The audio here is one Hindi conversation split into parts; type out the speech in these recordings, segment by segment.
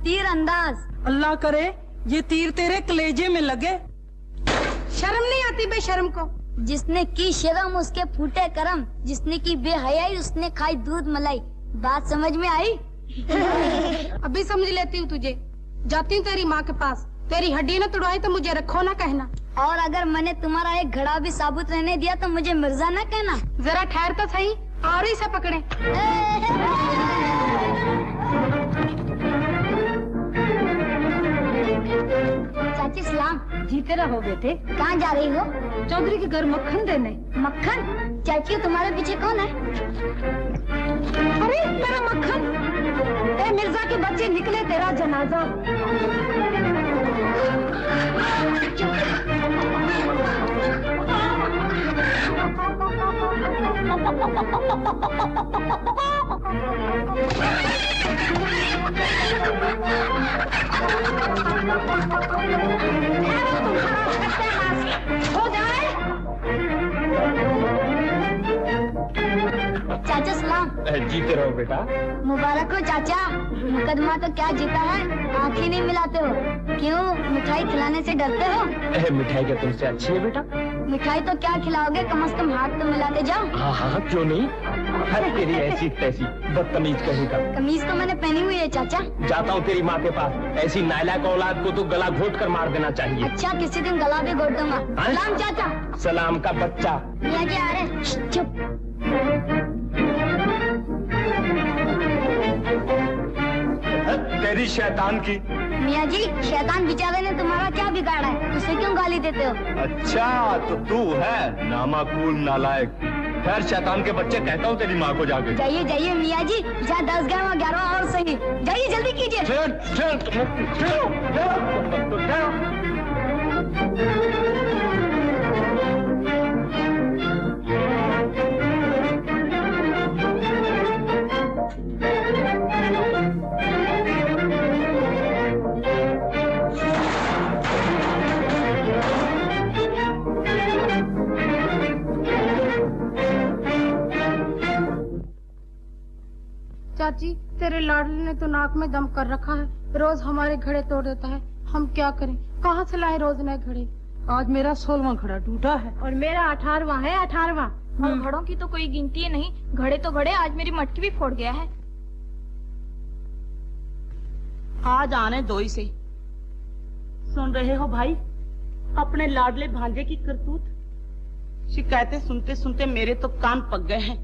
तीर अंदाज। अल्लाह करे ये तीर तेरे कलेजे में लगे। शर्म नहीं आती बेशर्म को? जिसने की शर्म उसके फूटे करम, जिसने की बेहयाई उसने खाई दूध मलाई। बात समझ में आई? अभी समझ लेती हूँ तुझे। जाती हूँ तेरी माँ के पास। तेरी हड्डी न तुड़वाई तो मुझे रखो ना कहना। और अगर मैंने तुम्हारा एक घड़ा भी साबुत रहने दिया तो मुझे मिर्जा न कहना। जरा ठहर तो सही, और ही से पकड़े। चाची सलाम। जीते रहो बेटे। कहाँ जा रही हो? चौधरी के घर मक्खन देने। मक्खन? चाची तुम्हारे पीछे कौन है? अरे मेरा मक्खन। ए मिर्जा के बच्चे निकले तेरा जनाजा। हो जाए। चाचा सलाम। जीते रहो बेटा। मुबारक हो चाचा। मुकदमा तो क्या जीता है, आँखें नहीं मिलाते हो। क्यों, मिठाई खिलाने से डरते हो? मिठाई क्या तुमसे अच्छी है बेटा? मिठाई तो क्या खिलाओगे, कम से कम हाथ तो मिलाते जाओ। हाँ हाँ क्यों नहीं। अरे तेरी ऐसी तैसी बदतमीज कहीं का। कमीज तो मैंने पहनी हुई है चाचा। जाता हूँ तेरी माँ के पास। ऐसी नालायक औलाद को तो गला घोट कर मार देना चाहिए। अच्छा किसी दिन गला भी घोट दूंगा। सलाम चाचा। सलाम का बच्चा। मियाँ जी आ रहे। चुप। तेरी शैतान की। मियाँ जी शैतान बेचारे ने तुम्हारा क्या बिगाड़ा है, उसे क्यों गाली देते हो? अच्छा तो तू है नामाकूल नालायक। खैर शैतान के बच्चे कहता हूँ तेरी माँ को जाके। जाइए जाइए मियाँ जी, जहाँ 10 गए वहाँ 11 और सही। जाइए जल्दी कीजिए। चाची तेरे लाडली ने तो नाक में दम कर रखा है। रोज हमारे घड़े तोड़ देता है। हम क्या करें, कहाँ से लाए रोज नए घड़े? आज मेरा 16वां घड़ा टूटा है। और मेरा 18वां है। 18वां। और घड़ों की तो कोई गिनती है नहीं। घड़े तो घड़े, आज मेरी मटकी भी फोड़ गया है। आज आने दो इसे। सुन रहे हो भाई, अपने लाडले भांजे की करतूत। शिकायतें सुनते सुनते मेरे तो कान पक गए हैं।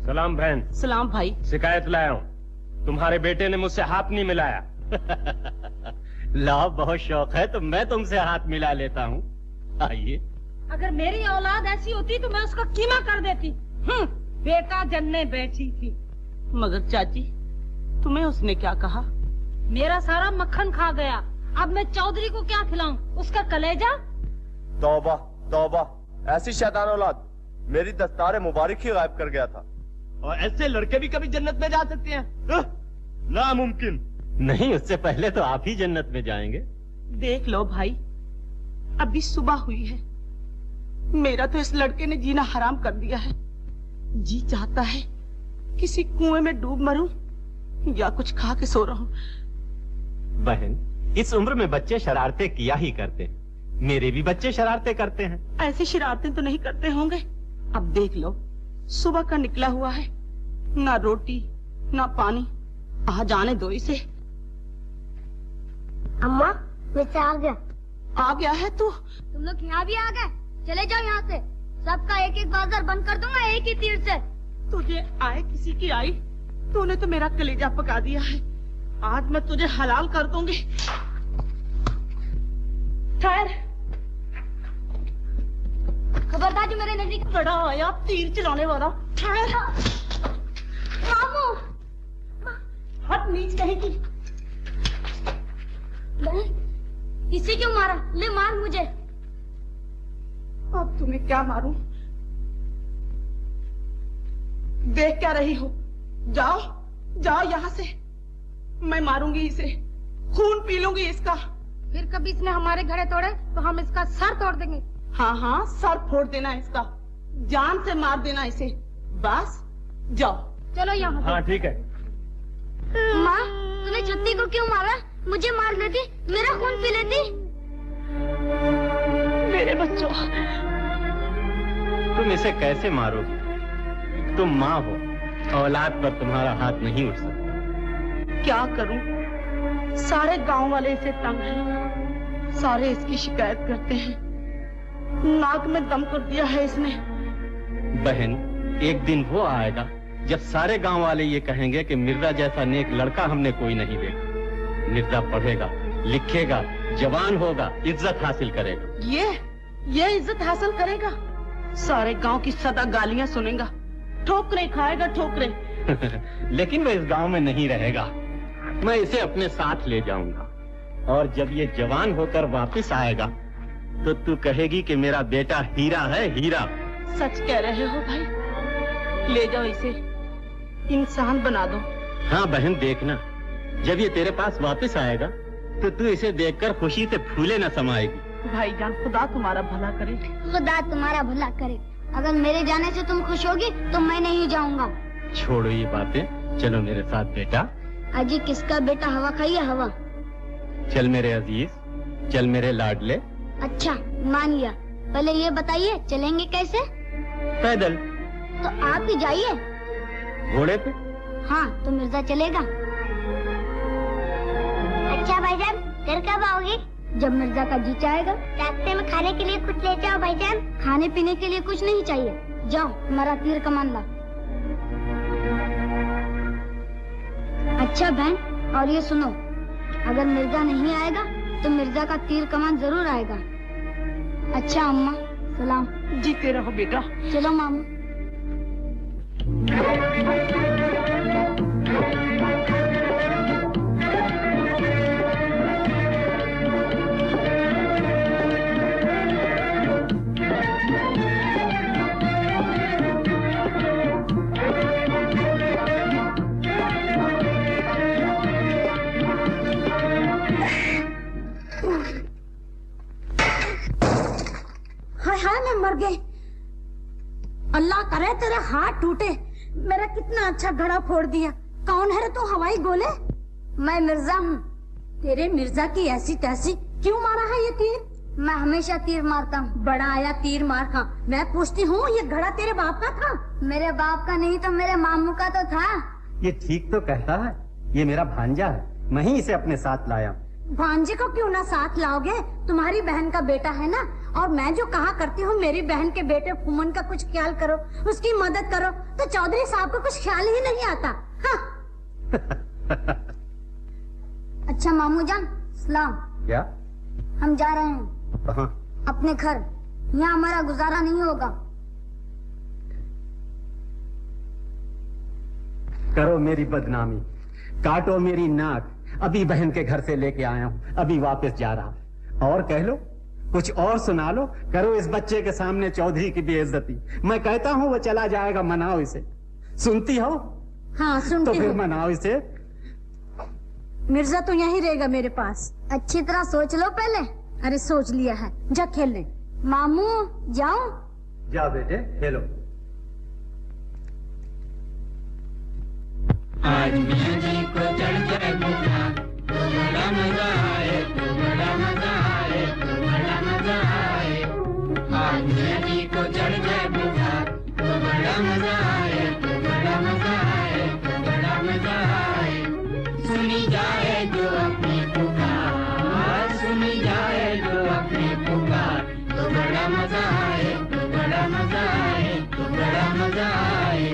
सलाम बहन। सलाम भाई। शिकायत लाया हूँ, तुम्हारे बेटे ने मुझसे हाथ नहीं मिलाया। लाओ, बहुत शौक है तो मैं तुमसे हाथ मिला लेता हूँ। आइए। अगर मेरी औलाद ऐसी होती तो मैं उसका कीमा कर देती। बेटा जन्ने बैठी थी। मगर चाची तुम्हें उसने क्या कहा? मेरा सारा मक्खन खा गया। अब मैं चौधरी को क्या खिलाऊं? उसका कलेजा? तौबा तौबा, ऐसी शैतान औलाद। मेरी दस्तार मुबारक ही गायब कर गया था। और ऐसे लड़के भी कभी जन्नत में जा सकते हैं? नामुमकिन। नहीं, उससे पहले तो आप ही जन्नत में जाएंगे। देख लो भाई, अभी सुबह हुई है। मेरा तो इस लड़के ने जीना हराम कर दिया है। जी चाहता है किसी कुएं में डूब मरूं या कुछ खा के सो रहूं। बहन, इस उम्र में बच्चे शरारतें किया ही करते हैं। मेरे भी बच्चे शरारतें करते हैं। ऐसी शरारतें तो नहीं करते होंगे। अब देख लो, सुबह का निकला हुआ है, ना रोटी ना पानी। आ जाने दो इसे। अम्मा मुझसे आ गया। आ गया है तू? तुम लोग यहाँ भी आ गए? चले जाओ यहाँ से। सबका एक एक बाजार बंद कर दूंगा एक ही तीर से। तुझे आए किसी की आई। तूने तो मेरा कलेजा पका दिया है। आज मैं तुझे हलाल कर दूंगी। ठहर। खबरदार जो मेरे नजदीक बड़ा आया तीर चलाने वाला। ठहर। मामू हट नीच कहेगी। इसे क्यों मारा? ले मार मुझे। अब तुम्हें क्या मारूं? देख क्या रही हो? जाओ जाओ यहाँ से। मैं मारूंगी इसे, खून पी लूंगी इसका। फिर कभी इसने हमारे घड़े तोड़े तो हम इसका सर तोड़ देंगे। हाँ हाँ, सर फोड़ देना इसका, जान से मार देना इसे। बस जाओ। चलो यहाँ। हाँ ठीक है। माँ, तूने छुट्टी को क्यों मारा? मुझे मार लेती, मेरा खून पी लेती। मेरे बच्चों, तुम इसे कैसे मारोगे? तुम माँ हो, औलाद पर तुम्हारा हाथ नहीं उठ सकता। क्या करूं? सारे गांव वाले इसे तंग हैं, सारे इसकी शिकायत करते हैं। नाक में दम कर दिया है इसने। बहन, एक दिन वो आएगा जब सारे गांव वाले ये कहेंगे कि मिर्जा जैसा नेक लड़का हमने कोई नहीं देखा। मिर्जा पढ़ेगा, लिखेगा, जवान होगा, इज्जत हासिल करेगा। ये इज्जत हासिल करेगा? सारे गांव की सदा गालियां सुनेगा, ठोकरें खाएगा, ठोकरें। लेकिन वो इस गांव में नहीं रहेगा। मैं इसे अपने साथ ले जाऊंगा, और जब ये जवान होकर वापस आएगा तो तू कहेगी कि मेरा बेटा हीरा है, हीरा। सच कह रहे हो भाई? ले जाओ इसे, इंसान बना दो। हाँ बहन, देखना जब ये तेरे पास वापस आएगा तो तू इसे देखकर खुशी से फूले न समाएगी। भाईजान, खुदा तुम्हारा भला करे। खुदा तुम्हारा भला करे। अगर मेरे जाने से तुम खुश होगी तो मैं नहीं जाऊंगा। छोड़ो ये बातें, चलो मेरे साथ बेटा। अजी, किसका बेटा हवा खाइए हवा। चल मेरे अजीज, चल मेरे लाडले। अच्छा, मान लिया। पहले ये बताइए, चलेंगे कैसे? पैदल। तो आप ही जाइए। घोड़े पे? हाँ, तो मिर्जा चलेगा। अच्छा भाईजान, फिर कब आओगी? जब मिर्जा का जी चाहेगा। रास्ते में खाने के लिए कुछ ले जाओ भाईजान। खाने पीने के लिए कुछ नहीं चाहिए। जाओ, हमारा तीर कमान ला। अच्छा बहन, और ये सुनो, अगर मिर्जा नहीं आएगा तो मिर्जा का तीर कमान जरूर आएगा। अच्छा अम्मा, सलाम। जीते रहो बेटा। चलो मामू। मैं मर गई। अल्लाह करे तेरे हाथ टूटे। मेरा कितना अच्छा घड़ा फोड़ दिया। कौन है रे तू हवाई गोले? मैं मिर्जा हूँ। तेरे मिर्जा की ऐसी तैसी क्यों मारा है ये तीर? मैं हमेशा तीर मारता हूँ। बड़ा आया तीर मार का। मैं पूछती हूँ, ये घड़ा तेरे बाप का था? मेरे बाप का नहीं तो मेरे मामू का तो था। ये ठीक तो कहता है, ये मेरा भांजा है, मैं ही इसे अपने साथ लाया। भांजे को क्यों ना साथ लाओगे? तुम्हारी बहन का बेटा है ना। और मैं जो कहा करती हूँ, मेरी बहन के बेटे फुमन का कुछ ख्याल करो, उसकी मदद करो, तो चौधरी साहब को कुछ ख्याल ही नहीं आता। हाँ। अच्छा मामू जान, सलाम। क्या? हम जा रहे हैं। कहाँ? अपने घर। यहाँ हमारा गुजारा नहीं होगा। करो मेरी बदनामी, काटो मेरी नाक। अभी बहन के घर से लेके आया हूँ, अभी वापस जा रहा। और कह लो, कुछ और सुना लो। करो इस बच्चे के सामने चौधरी की बेइज्जती। मैं कहता हूँ वो चला जाएगा, मनाओ इसे। सुनती हो? हाँ सुनती तो फिर हूँ। मनाओ इसे। मिर्जा तो यहीं रहेगा मेरे पास। अच्छी तरह सोच लो पहले। अरे सोच लिया है, जा खेलने। मामू जाऊं? जाओ बेटे, खेलो। आज मियां जी को चढ़ जाए बुखार, तो बड़ा मजा आए, तो बड़ा मजा आए, तो बड़ा मजा आए। आज मियां जी को चढ़ जाए बुखार, तो बड़ा मजा आए, तो बड़ा मजा आए, तो बड़ा मजा आए। सुनी जाए जो अपनी पुकार, सुनी जाए जो अपनी पुकार, तो बड़ा मजा आए, तो बड़ा मजा आए, तो बड़ा मजा आए।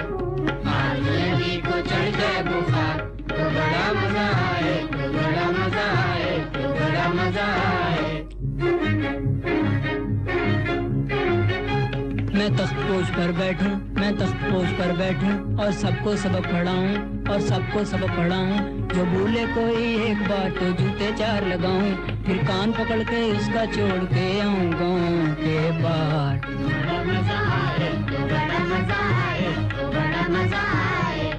आज मियां जी को चढ़ जाए बुखार, तो बड़ा मजा आए, तो बड़ा मजा आए, तो बड़ा मजा आए। मैं तख्तपोश पर बैठूं, मैं तख्तपोश पर बैठूं और सबको सबक पढ़ाऊं, और सबको सबक पढ़ाऊं। जो भूले कोई एक बार तो जूते चार लगाऊं, फिर कान पकड़ के उसका छोड़ के आऊं गाँव के पार। बड़ा मजा आए, तो बड़ा मजा आए, तो बड़ा मजा आए।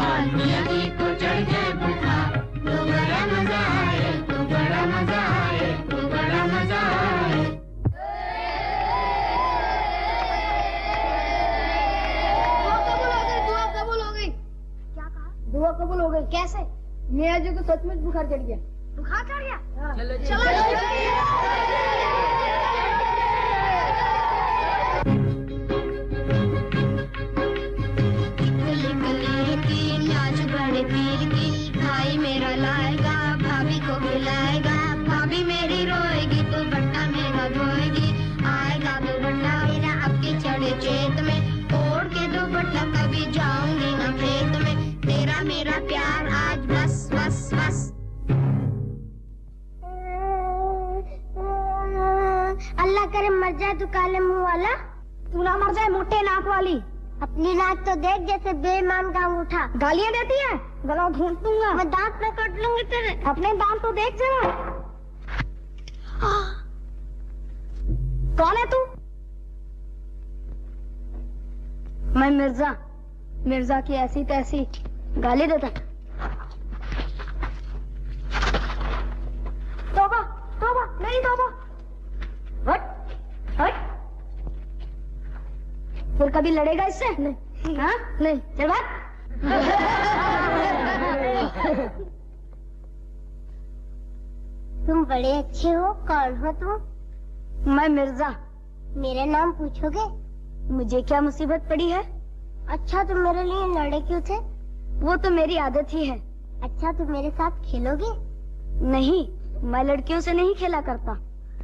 आज मियां जी को चढ़ जाए बुखार, तो बड़ा मजा आए, तो बड़ा मजा आए, तो बड़ा मजा आए। दुआ कबूल हो गई। क्या कहा? दुआ कबूल हो गई। कैसे? मियां जी को सचमुच बुखार चढ़ गया। बुखार चढ़ गया? चलो बड़े पीर की भाई मेरा लाएगा, भाभी को खिलाएगा, भाभी मेरी रोएगी तो बट्टा मेरा धोएगी। आएगा तो बट्टा मेरा आपके चढ़े चेत में, ओढ़ के दो बट्टा कभी जाऊंगी ना खेत में। तेरा मेरा प्यार आज बस बस बस। अल्लाह करे मर जाए तू काले मुंह वाला। तू ना मर जाए मोटे नाक वाली। अपनी नाक तो देख जैसे बेईमान का अंगूठा। गालियाँ देती है, गला घूंट दूंगा। मैं दांत न काट लूंगी तेरे। अपने दांत तो देख जरा। कौन है तू? मैं मिर्जा, मिर्जा की ऐसी तैसी गाली देता। तौबा तौबा मेरी तौबा। हट हट। फिर कभी लड़ेगा इससे? नहीं। हाँ नहीं, चल भाग। तुम बड़े अच्छे हो। कौन हो तुम? मैं मिर्जा। मेरा नाम पूछोगे? मुझे क्या मुसीबत पड़ी है? अच्छा तुम मेरे लिए लड़े क्यों थे? वो तो मेरी आदत ही है। अच्छा तुम मेरे साथ खेलोगे? नहीं, मैं लड़कियों से नहीं खेला करता।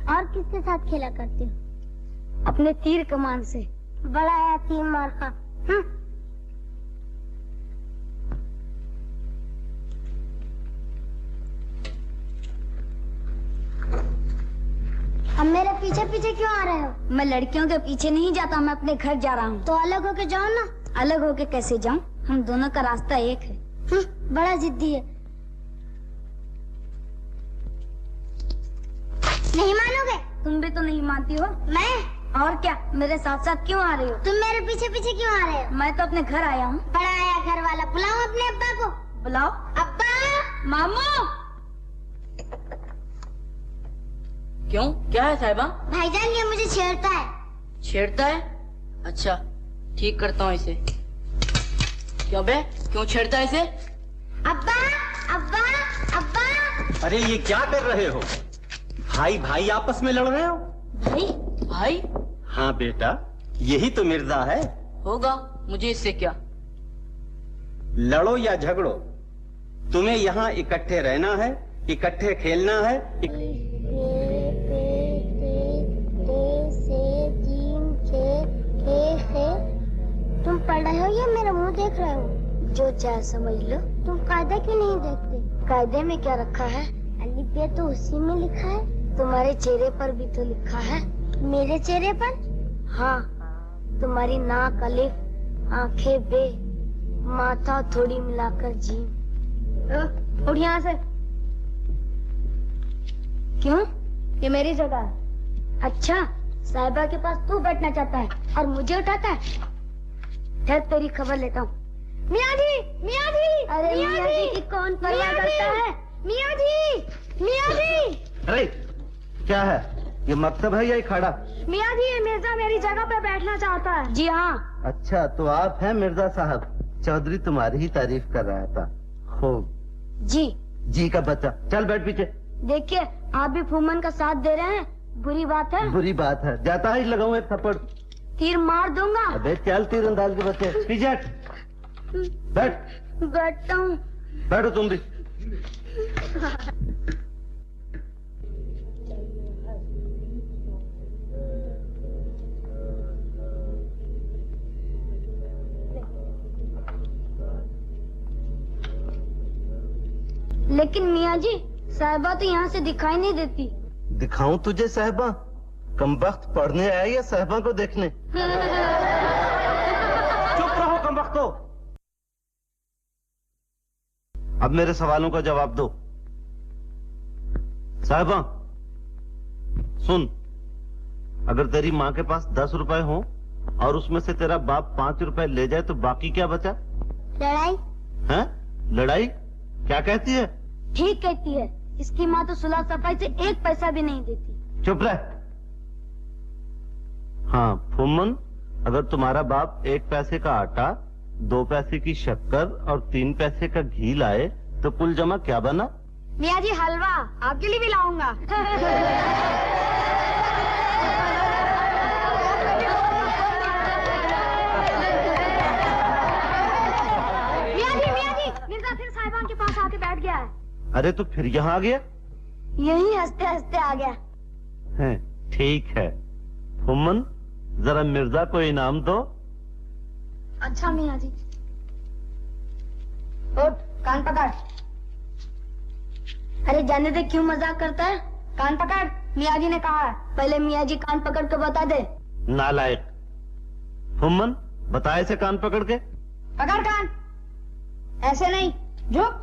और किसके साथ खेला करती हो? अपने तीर कमान से। बड़ा यतीम मार खा। अब मेरे पीछे पीछे क्यों आ रहे हो? मैं लड़कियों के पीछे नहीं जाता, मैं अपने घर जा रहा हूँ। तो अलग होके जाओ ना। अलग होके कैसे जाऊँ? हम दोनों का रास्ता एक है। बड़ा जिद्दी है। नहीं मानोगे? तुम भी तो नहीं मानती हो। मैं? और क्या, मेरे साथ साथ क्यों आ रही हो? तुम मेरे पीछे पीछे क्यों आ रहे हो? मैं तो अपने घर आया हूँ। बड़ा आया घर वाला। बुलाओ अपने अब्बा को। बुलाओ। अब्बा। मामू। क्यों, क्या है साहिबा? भाईजान ये मुझे छेड़ता है। छेड़ता है? अच्छा ठीक करता हूँ इसे। क्यों बे, क्यों छेड़ता है इसे? अब्बा अब्बा अब्बा। अरे ये क्या कर रहे हो? भाई भाई आपस में लड़ रहे हो? भाई भाई? हाँ बेटा, यही तो मिर्जा है। होगा, मुझे इससे क्या। लड़ो या झगड़ो, तुम्हें यहाँ इकट्ठे रहना है, इकट्ठे खेलना है। तुम पढ़ रहे हो या मेरा मुंह देख रहे हो? जो चाहे समझ लो। तुम कायदा क्यों नहीं देखते? कायदे में क्या रखा है? अलिफ बे तो उसी में लिखा है। तुम्हारे चेहरे पर भी तो लिखा है। मेरे चेहरे पर? हाँ, तुम्हारी नाक अलिफ, आंखें बे, माथा थोड़ी मिलाकर जीम। उठ यहाँ से। क्यों? ये मेरी जगह है। अच्छा, साहिबा के पास तू बैठना चाहता है और मुझे उठाता है। ठहर, तेरी खबर लेता हूँ। मियाँ जी, मियाँ जी। अरे मियाँ जी की कौन परवाह करता है? मियाँ जी, मियाँ जी। अरे क्या है, ये मकतब है या खड़ा? मियाँ जी, ये मिर्जा मेरी जगह पे बैठना चाहता है। जी हाँ। अच्छा तो आप हैं मिर्जा साहब। चौधरी तुम्हारी ही तारीफ कर रहा था। खूब। जी। जी का बच्चा, चल बैठ पीछे। देखिए, आप भी फूमन का साथ दे रहे हैं, बुरी बात है। बुरी बात है, जाता ही लगाऊं एक थप्पड़। तीर मार दूंगा। अबे चल तीरंदाज के बच्चे, पीछे हट। बैठ। बैठता हूँ। बैठो तुम भी। लेकिन मियाँ जी, साहिबा तो यहाँ से दिखाई नहीं देती। दिखाऊं तुझे साहिबा? कमबख्त पढ़ने आया या साहिबा को देखने? चुप रहो कमबख्तो। अब मेरे सवालों का जवाब दो। साहिबा सुन, अगर तेरी माँ के पास 10 रुपए हो और उसमें से तेरा बाप 5 रुपए ले जाए तो बाकी क्या बचा? लड़ाई। हैं? लड़ाई? क्या कहती है? ठीक कहती है। इसकी माँ तो सुलह सफाई से 1 पैसा भी नहीं देती। चुप रह। हाँ फुम्मन, अगर तुम्हारा बाप 1 पैसे का आटा, 2 पैसे की शक्कर और 3 पैसे का घी लाए तो कुल जमा क्या बना? मियाँ जी हलवा आपके लिए भी लाऊंगा। मियाँ जी मिर्जा फिर साहिबान के पास आके बैठ गया है। अरे तो फिर यहाँ आ गया? यही हंसते हंसते आ गया। है, ठीक है। फुम्मन जरा मिर्जा को इनाम दो। अच्छा मियाँ जी। उठ, कान पकड़। अरे जाने दे, क्यों मजाक करता है? कान पकड़, मियाँ जी ने कहा है। पहले मियाँ जी कान पकड़ के बता दे। नालायक। फुम्मन बता इसे कान पकड़ के। पकड़ कान, ऐसे नहीं, झुक।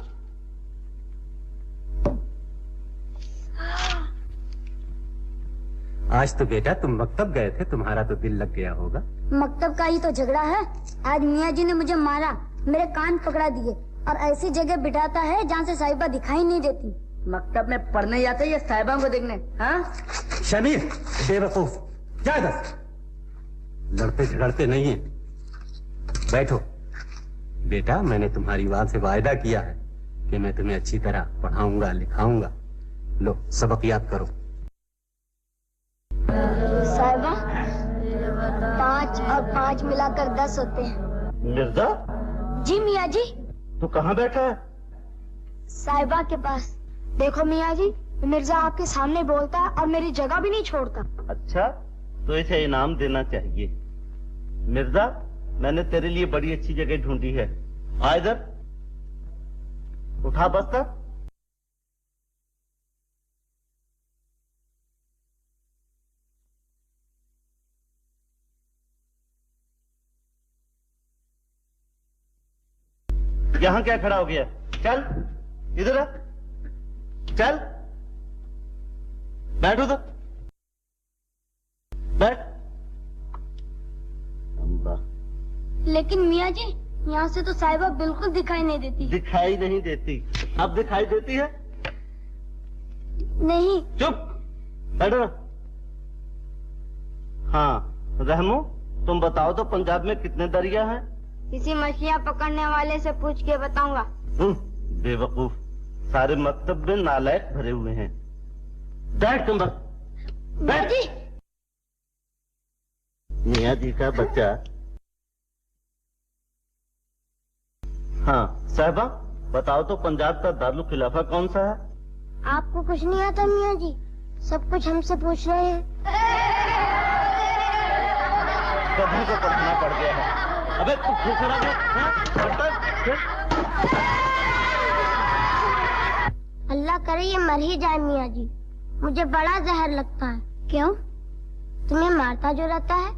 आज तो बेटा तुम मकतब गए थे, तुम्हारा तो दिल लग गया होगा। मकतब का ही तो झगड़ा है। आज मियाँ जी ने मुझे मारा, मेरे कान पकड़ा दिए और ऐसी जगह बिठाता है जहाँ से साहिबा दिखाई नहीं देती। मकतब में पढ़ने जाते या साहिबा को देखने? हाँ शमीर बेवकूफ, जा इधर। लड़ते झगड़ते नहीं है। बैठो बेटा, मैंने तुम्हारी माँ से वायदा किया है कि मैं तुम्हें अच्छी तरह पढ़ाऊंगा लिखाऊंगा। लो सबक याद करो। साहिबा 5 और 5 मिलाकर 10 होते हैं। मिर्जा? जी मियाँ जी। तू कहाँ बैठा है? साहिबा के पास। देखो मियाँ जी, मिर्जा आपके सामने बोलता है और मेरी जगह भी नहीं छोड़ता। अच्छा, तो इसे इनाम देना चाहिए। मिर्जा, मैंने तेरे लिए बड़ी अच्छी जगह ढूंढी है। आ इधर, उठा बस्तर। यहाँ क्या खड़ा हो गया? चल इधर आ, चल बैठो तो बैठ। लेकिन मियाँ जी, यहाँ से तो साहिबा बिल्कुल दिखाई नहीं देती। दिखाई नहीं देती? अब दिखाई देती है? नहीं। चुप बैठो ना। हाँ रहमो, तुम बताओ तो पंजाब में कितने दरिया हैं? किसी मछलियाँ पकड़ने वाले से पूछ के बताऊंगा। बेवकूफ, सारे मकतब में नालायक भरे हुए हैं। बैठ तुम बस, बैठ। मियाँ जी का बच्चा। हाँ साहिबा, बताओ तो पंजाब का दारुल खिलाफा कौन सा है? आपको कुछ नहीं आता मियाँ जी, सब कुछ हमसे पूछ रहे हैं। कभी को पढ़ना पड़ गया है। अबे तू खुश अल्लाह करे ये मर ही जाए मियाँ जी, मुझे बड़ा जहर लगता है। क्यों? तुम्हें मारता जो रहता है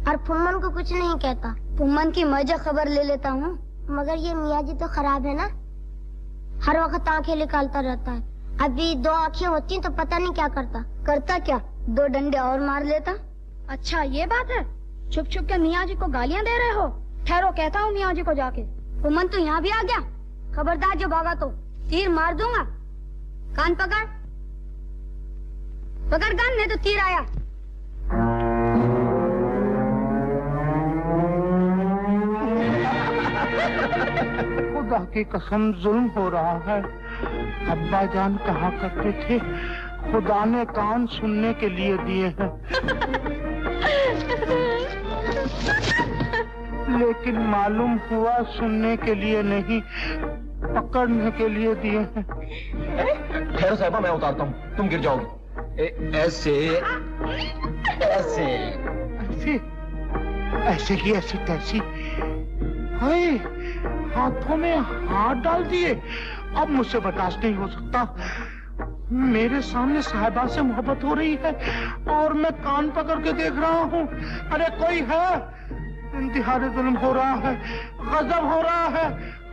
और फुम्मन को कुछ नहीं कहता। फुम्मन की मजा खबर ले लेता हूँ, मगर ये मियाँ जी तो खराब है ना, हर वक्त आंखें निकालता रहता है। अभी 2 आंखें होती तो पता नहीं क्या करता। करता क्या, 2 डंडे और मार लेता। अच्छा ये बात है, छुप छुप के मियाँ जी को गालियाँ दे रहे हो? ठहरो, कहता हूँ मियाँ जी को जाके। फुम्मन तो यहाँ भी आ गया, खबरदार जो भागा तो तीर मार दूंगा। कान पकड़, पकड़ कान, नहीं तो तीर आया। खुदा की कसम जुल्म हो रहा है। अब्बा जान कहा करते थे, खुदा ने कान सुनने के लिए दिए हैं, लेकिन मालूम हुआ सुनने के लिए नहीं, पकड़ने के लिए दिए हैं। ठहरो साहिबा, मैं उतारता हूँ, तुम गिर जाओगे। ऐसे ऐसे ऐसे ऐसे की ऐसी तैसी। हाय, हाथों में हाथ डाल दिए। अब मुझसे बर्दाश्त नहीं हो सकता। मेरे सामने साहिबा से मोहब्बत हो रही है और मैं कान पकड़ के देख रहा हूँ। अरे कोई है? इंतहाई जुल्म हो रहा है, गजब हो रहा है,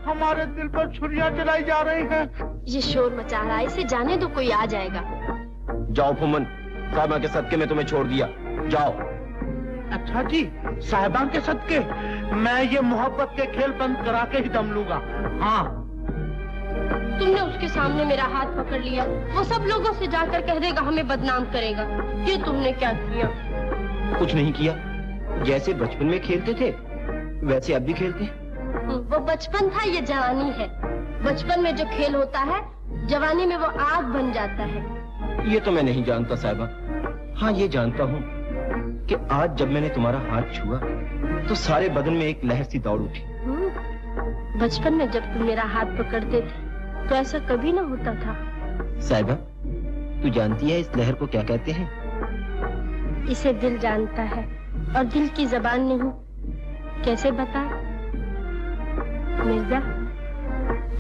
हमारे दिल पर छुरियां चलाई जा रही हैं। ये शोर मचा रहा है, इसे जाने दो, कोई आ जाएगा। जाओ फुम्मन, साहिबा के सदके में तुम्हें छोड़ दिया, जाओ। अच्छा जी, साहिबा के सदके मैं ये मोहब्बत के खेल बंद करा के ही दम लूंगा। हाँ, तुमने उसके सामने मेरा हाथ पकड़ लिया, वो सब लोगों से जाकर कह देगा, हमें बदनाम करेगा। ये तुमने क्या किया? कुछ नहीं किया, जैसे बचपन में खेलते थे वैसे अब भी खेलते। वो बचपन था, ये जवानी है। बचपन में जो खेल होता है जवानी में वो आग बन जाता है। ये तो मैं नहीं जानता साहिबा। हाँ ये जानता हूँ कि आज जब मैंने तुम्हारा हाथ छुआ तो सारे बदन में एक लहर सी दौड़ उठी। बचपन में जब तुम मेरा हाथ पकड़ते थे तो ऐसा कभी ना होता था। साहिबा तू जानती है इस लहर को क्या कहते हैं? इसे दिल जानता है और दिल की जबान नहीं। कैसे बता मिर्जा?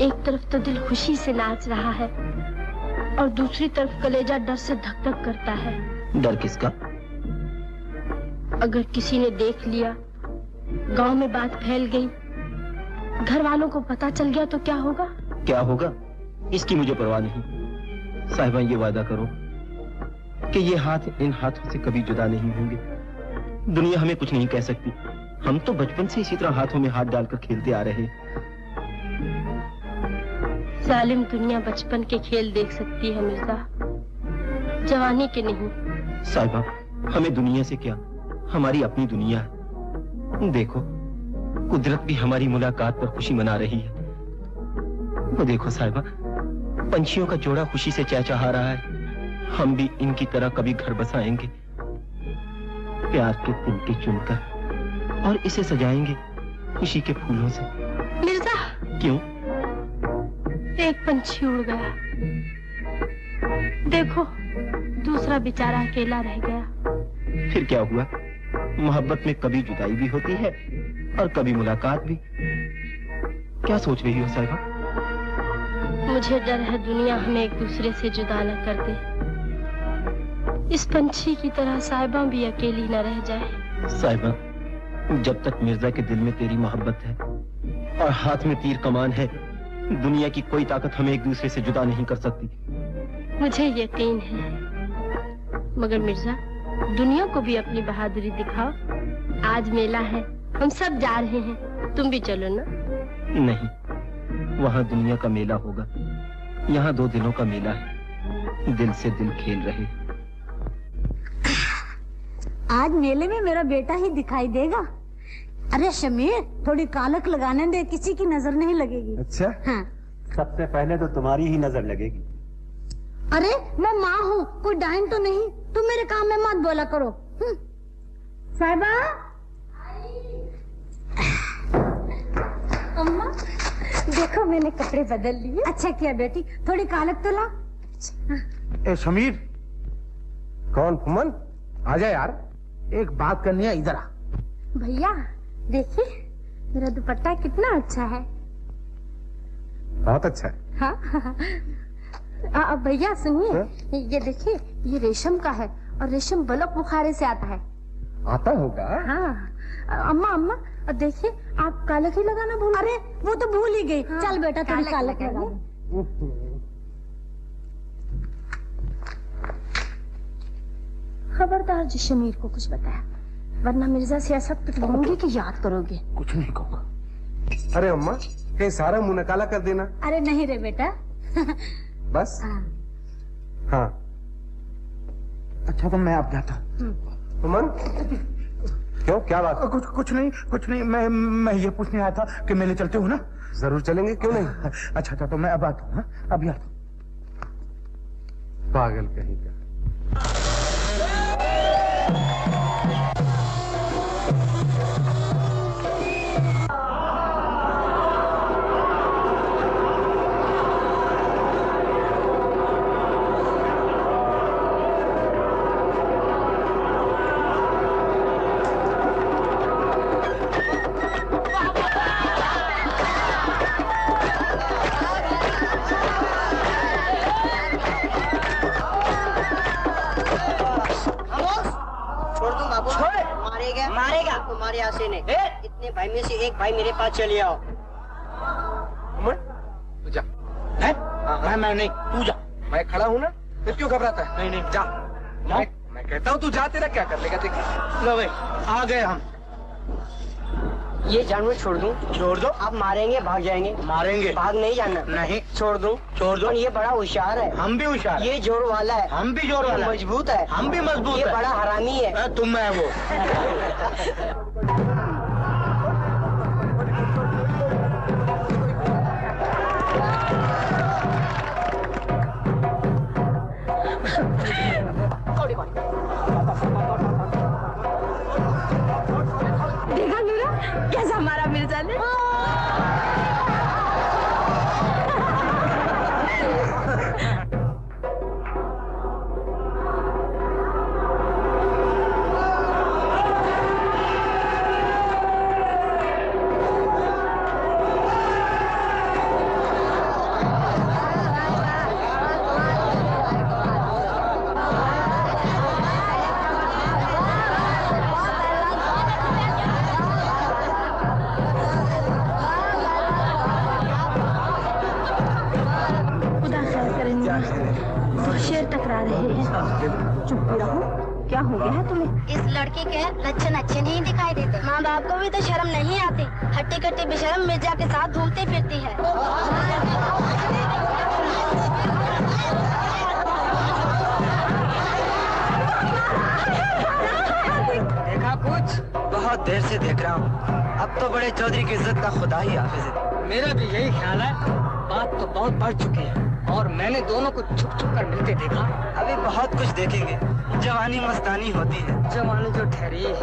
एक तरफ तो दिल खुशी से नाच रहा है और दूसरी तरफ कलेजा डर से धक धक करता है। डर किसका? अगर किसी ने देख लिया, गांव में बात फैल गई, घर वालों को पता चल गया तो क्या होगा? क्या होगा इसकी मुझे परवाह नहीं। साहिबा ये वादा करो कि ये हाथ इन हाथों से कभी जुदा नहीं होंगे। दुनिया हमें कुछ नहीं कह सकती। हम तो बचपन से इसी तरह हाथों में हाथ डालकर खेलते आ रहे। जालिम दुनिया बचपन के खेल देख सकती है मिर्जा, जवानी के नहीं। साहिबा हमें दुनिया से क्या, हमारी अपनी दुनिया है। देखो कुदरत भी हमारी मुलाकात पर खुशी मना रही है। वो देखो साहिबा, पंछियों का जोड़ा खुशी से चहचहा रहा है। हम भी इनकी तरह कभी घर बसाएंगे, प्यार के तिनके चुनकर, और इसे सजाएंगे खुशी के फूलों से। मिर्जा क्यों? एक पंछी उड़ गया, देखो दूसरा बेचारा अकेला रह गया। फिर क्या हुआ? मोहब्बत में कभी जुदाई भी होती है और कभी मुलाकात भी। क्या सोच रही हो साहिबा? मुझे डर है दुनिया हमें एक दूसरे से जुदा न कर दे। इस पंछी की तरह साहिबा भी अकेली न रह जाए। साहिबा जब तक मिर्जा के दिल में तेरी मोहब्बत है और हाथ में तीर कमान है, दुनिया की कोई ताकत हमें एक दूसरे से जुदा नहीं कर सकती। मुझे यकीन है, मगर मिर्जा दुनिया को भी अपनी बहादुरी दिखाओ। आज मेला है, हम सब जा रहे हैं, तुम भी चलो ना। नहीं, वहाँ दुनिया का मेला होगा, यहाँ दो दिलों का मेला है। दिल से दिल खेल रहे। आज मेले में मेरा बेटा ही दिखाई देगा। अरे शमीर थोड़ी कालक लगाने दे, किसी की नजर नहीं लगेगी। अच्छा हाँ। सबसे पहले तो तुम्हारी ही नजर लगेगी। अरे मैं माँ हूँ, कोई डाइन तो नहीं। तुम मेरे काम में मत बोला करो। साहिबा अम्मा देखो मैंने कपड़े बदल लिए। अच्छा किया बेटी, थोड़ी कालक तो ला। ए समीर। कौन? फुमन आ जा यार, एक बात करनी है, इधर आ। भैया देखिए मेरा दुपट्टा कितना अच्छा है। बहुत अच्छा है। हाँ भैया सुनिए, ये देखिए ये रेशम का है और रेशम बलक बुखारे से आता है। आता होगा। हाँ अम्मा अम्मा देखिए आप कालक ही लगाना भूल। अरे वो तो भूल ही गई। चल बेटा थोड़ी कालक लगा। खबरदार जी शमीर को कुछ बताया, वरना मिर्जा से ऐसा पिटवाऊंगी कि याद करोगे। कुछ नहीं कहूँगा। अरे अम्मा कहीं सारा मुंह न काला कर देना। अरे नहीं रे बेटा। बस हाँ। अच्छा तो मैं अब जाता हूँ। फुमन क्यों, क्या बात? कुछ नहीं। मैं ये पूछने आया था कि मेले चलते हो ना? जरूर चलेंगे, क्यों नहीं। अच्छा तो मैं अब आता हूँ। अभी आता हूँ। पागल कहीं का। मारेगा तुम्हारे आसे ने। इतने भाई में से एक भाई मेरे पास चले आओ। तू जा। मैं नहीं, तू जा। मैं खड़ा हूँ ना, फिर क्यों घबराता है? नहीं जा। मैं कहता हूँ तू जा, तेरा क्या कर लेगा देखिए। लो भाई आ गए हम। ये जानवर छोड़ दूं? छोड़ दो। आप मारेंगे भाग जाएंगे? मारेंगे। भाग नहीं जाना? नहीं। छोड़ दूं? छोड़ दो। ये बड़ा होशियार है। हम भी होशियार। ये जोर वाला है। हम भी जोर वाला। मजबूत है। हम भी मजबूत है। ये बड़ा हरामी है। तुम है वो। देखा नूरा कैसा हमारा मिर्जा ने। क्या हो गया है तुम्हें? इस लड़की के लक्षण अच्छे नहीं दिखाई देते। माँ बाप को भी तो शर्म नहीं आती। हट्टी कट्टी बेशर्म मिर्जा के साथ घूमती फिरती है। देखा कुछ? बहुत देर से देख रहा हूँ। अब तो बड़े चौधरी की इज्जत का खुदा ही हाफिज है। मेरा भी यही ख्याल है। बात तो बहुत बढ़ चुकी है और मैंने दोनों को छुप छुप कर मिलते देखा। अभी बहुत कुछ देखेंगे। जवानी मस्तानी होती है। जवानी जो ठहरी है।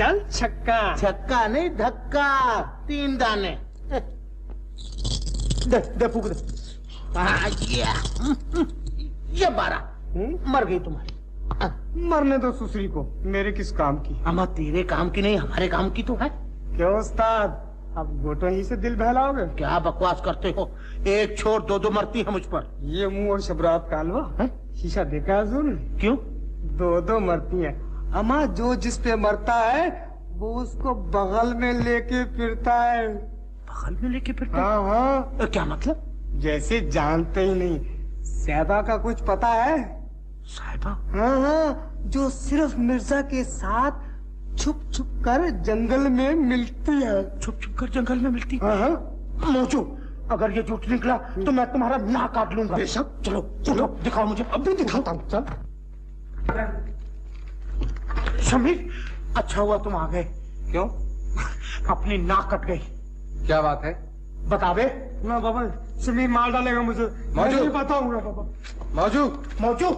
चल छक्का। छक्का नहीं धक्का। 3 दाने। दे फूक दे। ये 12। मर गई तुम्हारी। मरने दो सुसरी को, मेरे किस काम की? अम्मा तेरे काम की नहीं, हमारे काम की तो है। क्यों उस्ताद, अब गोटो ही से दिल बहलाओगे? क्या बकवास करते हो, एक छोड़ दो दो मरती है मुझ पर। ये मुंह और शबरात कालवा, शीशा देखा है जोर? क्यों? दो दो मरती हैं। अम्मा जो जिस पे मरता है वो उसको बगल में लेके फिरता है। बगल में लेके फिरता? हाँ हाँ। क्या मतलब? जैसे जानते ही नहीं। साहिबा का कुछ पता है? साहिबा? हाँ हाँ, जो सिर्फ मिर्जा के साथ छुप छुप कर जंगल में मिलती है। छुप छुप कर जंगल में मिलती? हाँ हाँ। मौजू, अगर ये झूठ निकला तो मैं तुम्हारा नाक काट लूंगा। बेशक। चलो चलो दिखाओ मुझे। अभी दिखाता हूँ, चल। शमीर, अच्छा हुआ तुम आ गए। क्यों? अपनी नाक कट गई। क्या बात है? बता दे। ना बाबा, शमीर मार डालेगा मुझे। मौजू। मैं नहीं बताऊंगा बाबा। मौजू मौजू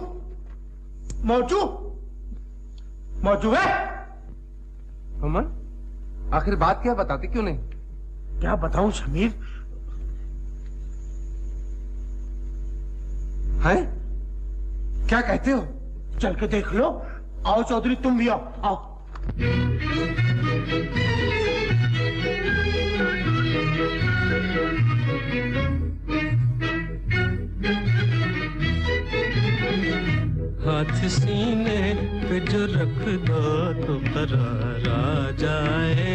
मौजू मौजू है? अमन, आखिर बात क्या बताते क्यों नहीं? क्या बताऊं शमीर? है? क्या कहते हो? चल के देख लो। आओ चौधरी, तुम भी आओ। आओ। हाथ सीने पे जो रख दो तो करार आ जाए।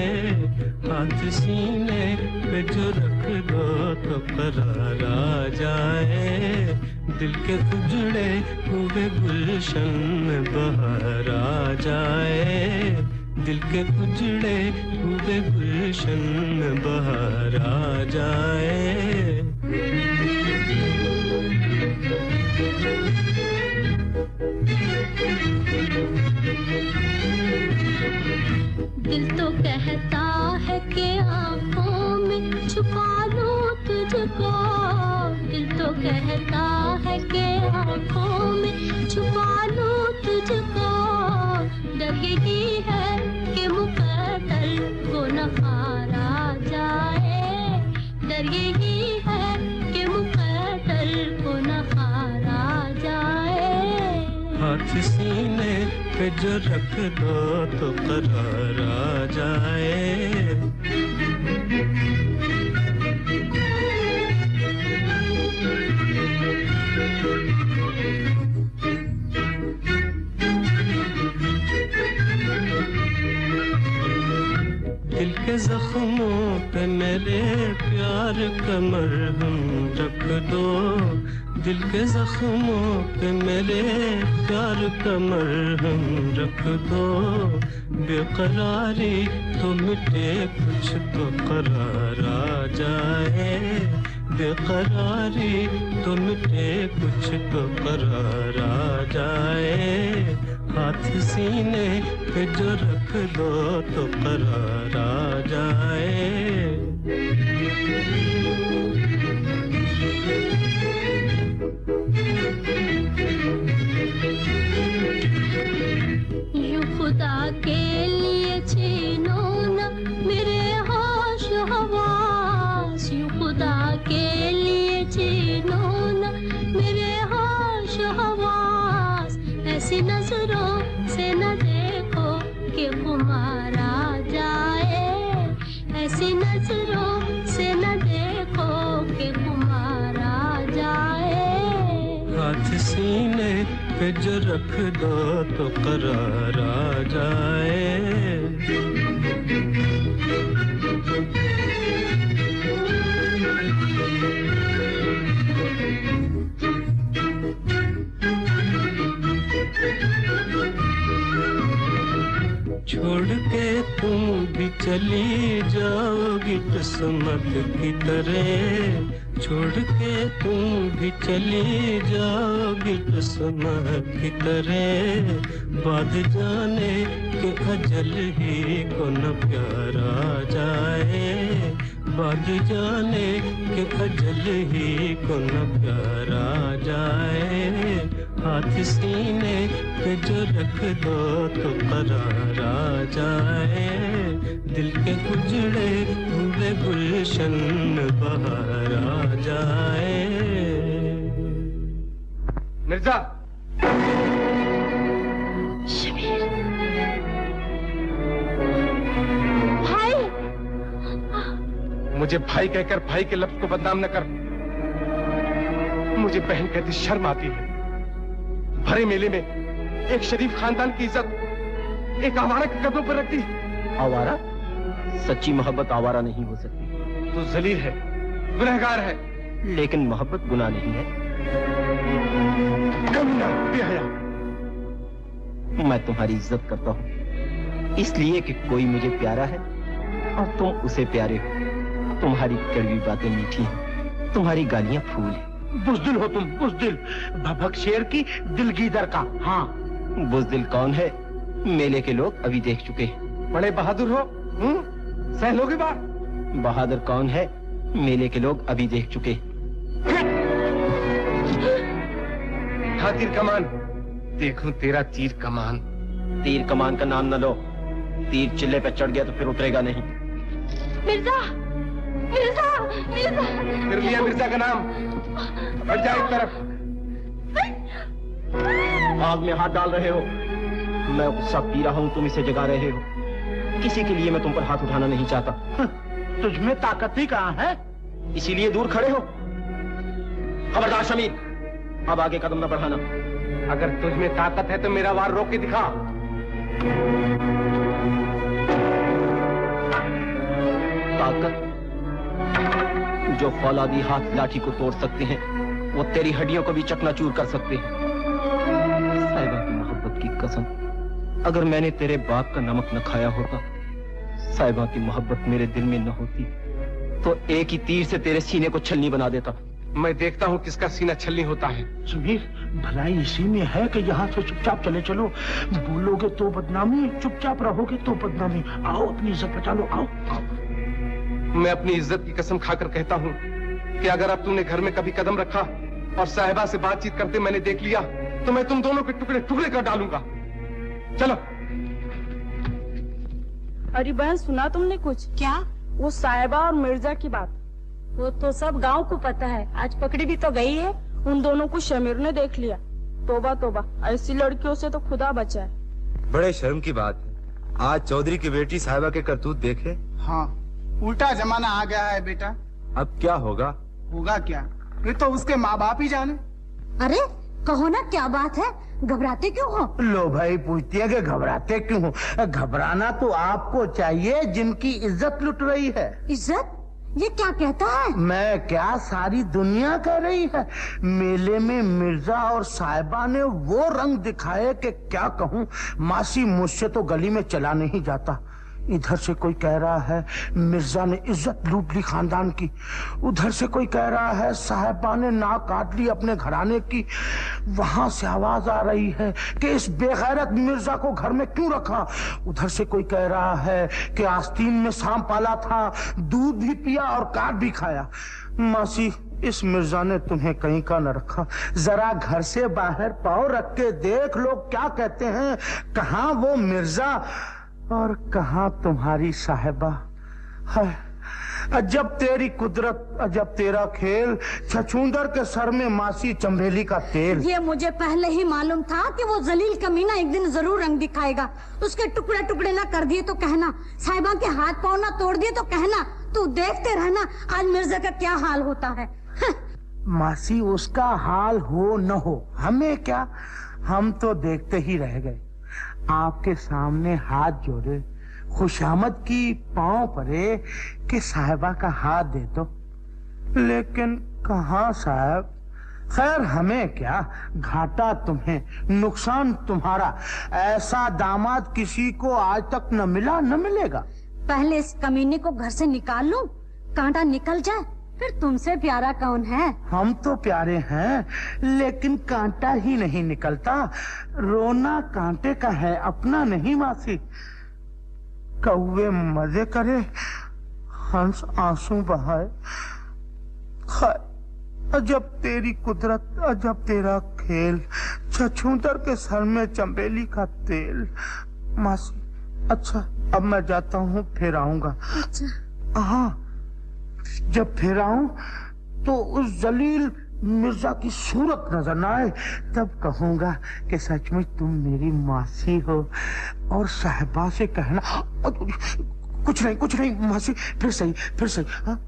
हाथ सीने पे जो रख दो तो करार आ जाए। दिल के उजड़े हुए गुलशन में बहार आ जाए। दिल के उजड़े हुए गुलशन में बहार आ जाए। दिल तो कहता है कि आंखों में छुपा लूं तुझको। दिल तो कहता है कि आंखों में छुपा लूं तुझको। डर यही है कि मुकद्दर को नकार आ जाए। डर यही है कि मुकद्दर को नकार आ जाए। हाथ सीने पे जो रख दो तो करार आ जाए। दिल के जख्मों पे मेरे प्यार का मरहम रख दो। दिल के जख्मों पे मेरे प्यार का मरहम रख दो। बेकरारी तो मिटे कुछ तो करार आ जाए। बेकरारी तो मिटे कुछ तो करार आ जाए। हाथ सीने पे जो रख दो तो करार आ जाए। यूं खुदा के लिए छीनो न मेरे होश हवास। यूं खुदा के लिए छीनो न मेरे होश हवास। ऐसी नजरों से न देखो कि खुमार आ जाए। ऐसी नजरों से न देखो कि खुमार आ जाए। हाथ सीने पे जो रख दो तो करार आ जाए। छोड़ के तुम भी चली जाओगी किस्मत की तरह। छोड़ के तुम भी चली जाओगी किस्मत की तरह। बाद जाने कि अजल ही को न प्यार आ जाए। बाद जाने कि अजल ही को न प्यार आ जाए। हाथ सीने पे जो रख दो तो करार आ जाए। दिल के उजड़े हुए गुलशन बहार आ जाए। मिर्जा, शमीर भाई, मुझे भाई कहकर भाई के लफ्ज को बदनाम न कर। मुझे बहन कहती शर्म आती है। भरे मेले में एक शरीफ खानदान की इज्जत एक आवारा के कदमों पर रखती। आवारा? सच्ची मोहब्बत आवारा नहीं हो सकती। तो जलील है, गुनहगार है। लेकिन मोहब्बत गुनाह नहीं है। कमीना, बेहया। मैं तुम्हारी इज्जत करता हूँ इसलिए कि कोई मुझे प्यारा है और तुम उसे प्यारे हो। तुम्हारी कड़वी बातें मीठी हैं, तुम्हारी गालियां फूल हैं। बुज़दिल हो तुम, बुज़दिल। भभक शेर की दिलगीदर का। हाँ, बुज़दिल कौन है? मेले के लोग अभी देख चुके हैं। बड़े बहादुर हो, सह लोगे बात। बहादुर कौन है? मेले के लोग अभी देख चुके हैं। हाँ, तीर कमान। देखूं तेरा तीर कमान। तीर कमान का नाम न लो। तीर चिल्ले पे चढ़ गया तो फिर उतरेगा नहीं। मिर्जा, मिर्जा, मिर्जा। फिर लिया मिर्जा का नाम। बढ़ जा एक तरफ। आग में हाथ डाल रहे हो। मैं गुस्सा पी रहा हूँ, तुम इसे जगा रहे हो। किसी के लिए मैं तुम पर हाथ उठाना नहीं चाहता। तुझमें ताकत ही कहाँ है? इसीलिए दूर खड़े हो। खबरदार शमीर, अब आगे कदम न बढ़ाना। अगर तुझमें ताकत है तो मेरा वार रोक के दिखा। ताकत? जो फौलादी हाथ लाठी को तोड़ सकते हैं वो तेरी हड्डियों को भी चकनाचूर कर सकते हैं। साहिबा की मोहब्बत की कसम, अगर मैंने तेरे बाप का नमक न खाया होता, साहिबा की मोहब्बत मेरे दिल में न होती, तो एक ही तीर से तेरे सीने को छलनी बना देता। मैं देखता हूँ किसका सीना छलनी होता है। समीर, भलाई इसी में है कि यहाँ से चुपचाप चले चलो। बोलोगे तो बदनामी, चुपचाप रहोगे तो बदनामी। आओ, अपनी इज्जत बचा लो। आओ, आओ। मैं अपनी इज्जत की कसम खाकर कहता हूँ कि अगर अब तुमने घर में कभी कदम रखा और साहिबा से बातचीत करते मैंने देख लिया तो मैं तुम दोनों के टुकड़े टुकड़े कर डालूंगा। चलो। अरे बहन, सुना तुमने कुछ? क्या? वो साहिबा और मिर्जा की बात। वो तो सब गांव को पता है। आज पकड़ी भी तो गई है। उन दोनों को शमीर ने देख लिया। तोबा तोबा, ऐसी लड़कियों से तो खुदा बचाए। बड़े शर्म की बात है। आज चौधरी की बेटी साहिबा के करतूत देखे। हाँ, उल्टा जमाना आ गया है बेटा। अब क्या होगा? होगा क्या, ये तो उसके माँ बाप ही जाने। अरे कहो ना, क्या बात है? घबराते क्यों हो? लो भाई, पूछती है कि घबराते क्यों हो? घबराना तो आपको चाहिए जिनकी इज्जत लुट रही है। इज्जत? ये क्या कहता है? मैं क्या, सारी दुनिया कह रही है। मेले में मिर्जा और साहिबा ने वो रंग दिखाए कि क्या कहूँ। मासी, मुझसे तो गली में चला नहीं जाता। इधर से कोई कह रहा है मिर्जा ने इज्जत लूट ली खानदान की, उधर से कोई कह रहा है साहिबा ने नाक काट ली अपने घराने की। वहां से आवाज आ रही है कि इस बेगैरत मिर्जा को घर में क्यों रखा। उधर से कोई कह रहा है कि आस्तीन में सांप पाला था, दूध भी पिया और काट भी खाया। मासी, इस मिर्जा ने तुम्हें कहीं का न रखा। जरा घर से बाहर पाँव रख के देख लोग क्या कहते हैं। कहाँ वो मिर्जा और कहाँ तुम्हारी साहिबा है। अजब तेरी कुदरत, अजब तेरा खेल। छछूंदर के सर में मासी चंबेली का तेल। ये मुझे पहले ही मालूम था कि वो जलील कमीना एक दिन जरूर रंग दिखाएगा। उसके टुकड़े टुकड़े ना कर दिए तो कहना, साहिबा के हाथ पाँव ना तोड़ दिए तो कहना। तू देखते रहना आज मिर्जा का क्या हाल होता है। मासी, उसका हाल हो न हो हमें क्या, हम तो देखते ही रह गए। आपके सामने हाथ जोड़े, खुशामद की पांव पड़े कि साहिबा का हाथ दे दो, लेकिन कहाँ साहब। खैर हमें क्या, घाटा तुम्हें, नुकसान तुम्हारा। ऐसा दामाद किसी को आज तक न मिला न मिलेगा। पहले इस कमीने को घर से निकाल लूं, कांटा निकल जाए, फिर तुमसे प्यारा कौन है। हम तो प्यारे हैं, लेकिन कांटा ही नहीं निकलता। रोना कांटे का है, अपना नहीं मासी। कौवे मजे करे, हंस आंसू बहाए। अजब तेरी कुदरत, अजब तेरा खेल। छछूंदर के सर में चंबेली का तेल। मासी, अच्छा अब मैं जाता हूँ, फिर आऊंगा। अच्छा। हाँ, जब फिर आऊं तो उस जलील मिर्जा की सूरत नजर न आए तब कहूंगा कि सचमुच तुम मेरी मासी हो। और साहिबा से कहना कुछ नहीं मासी, फिर सही हाँ?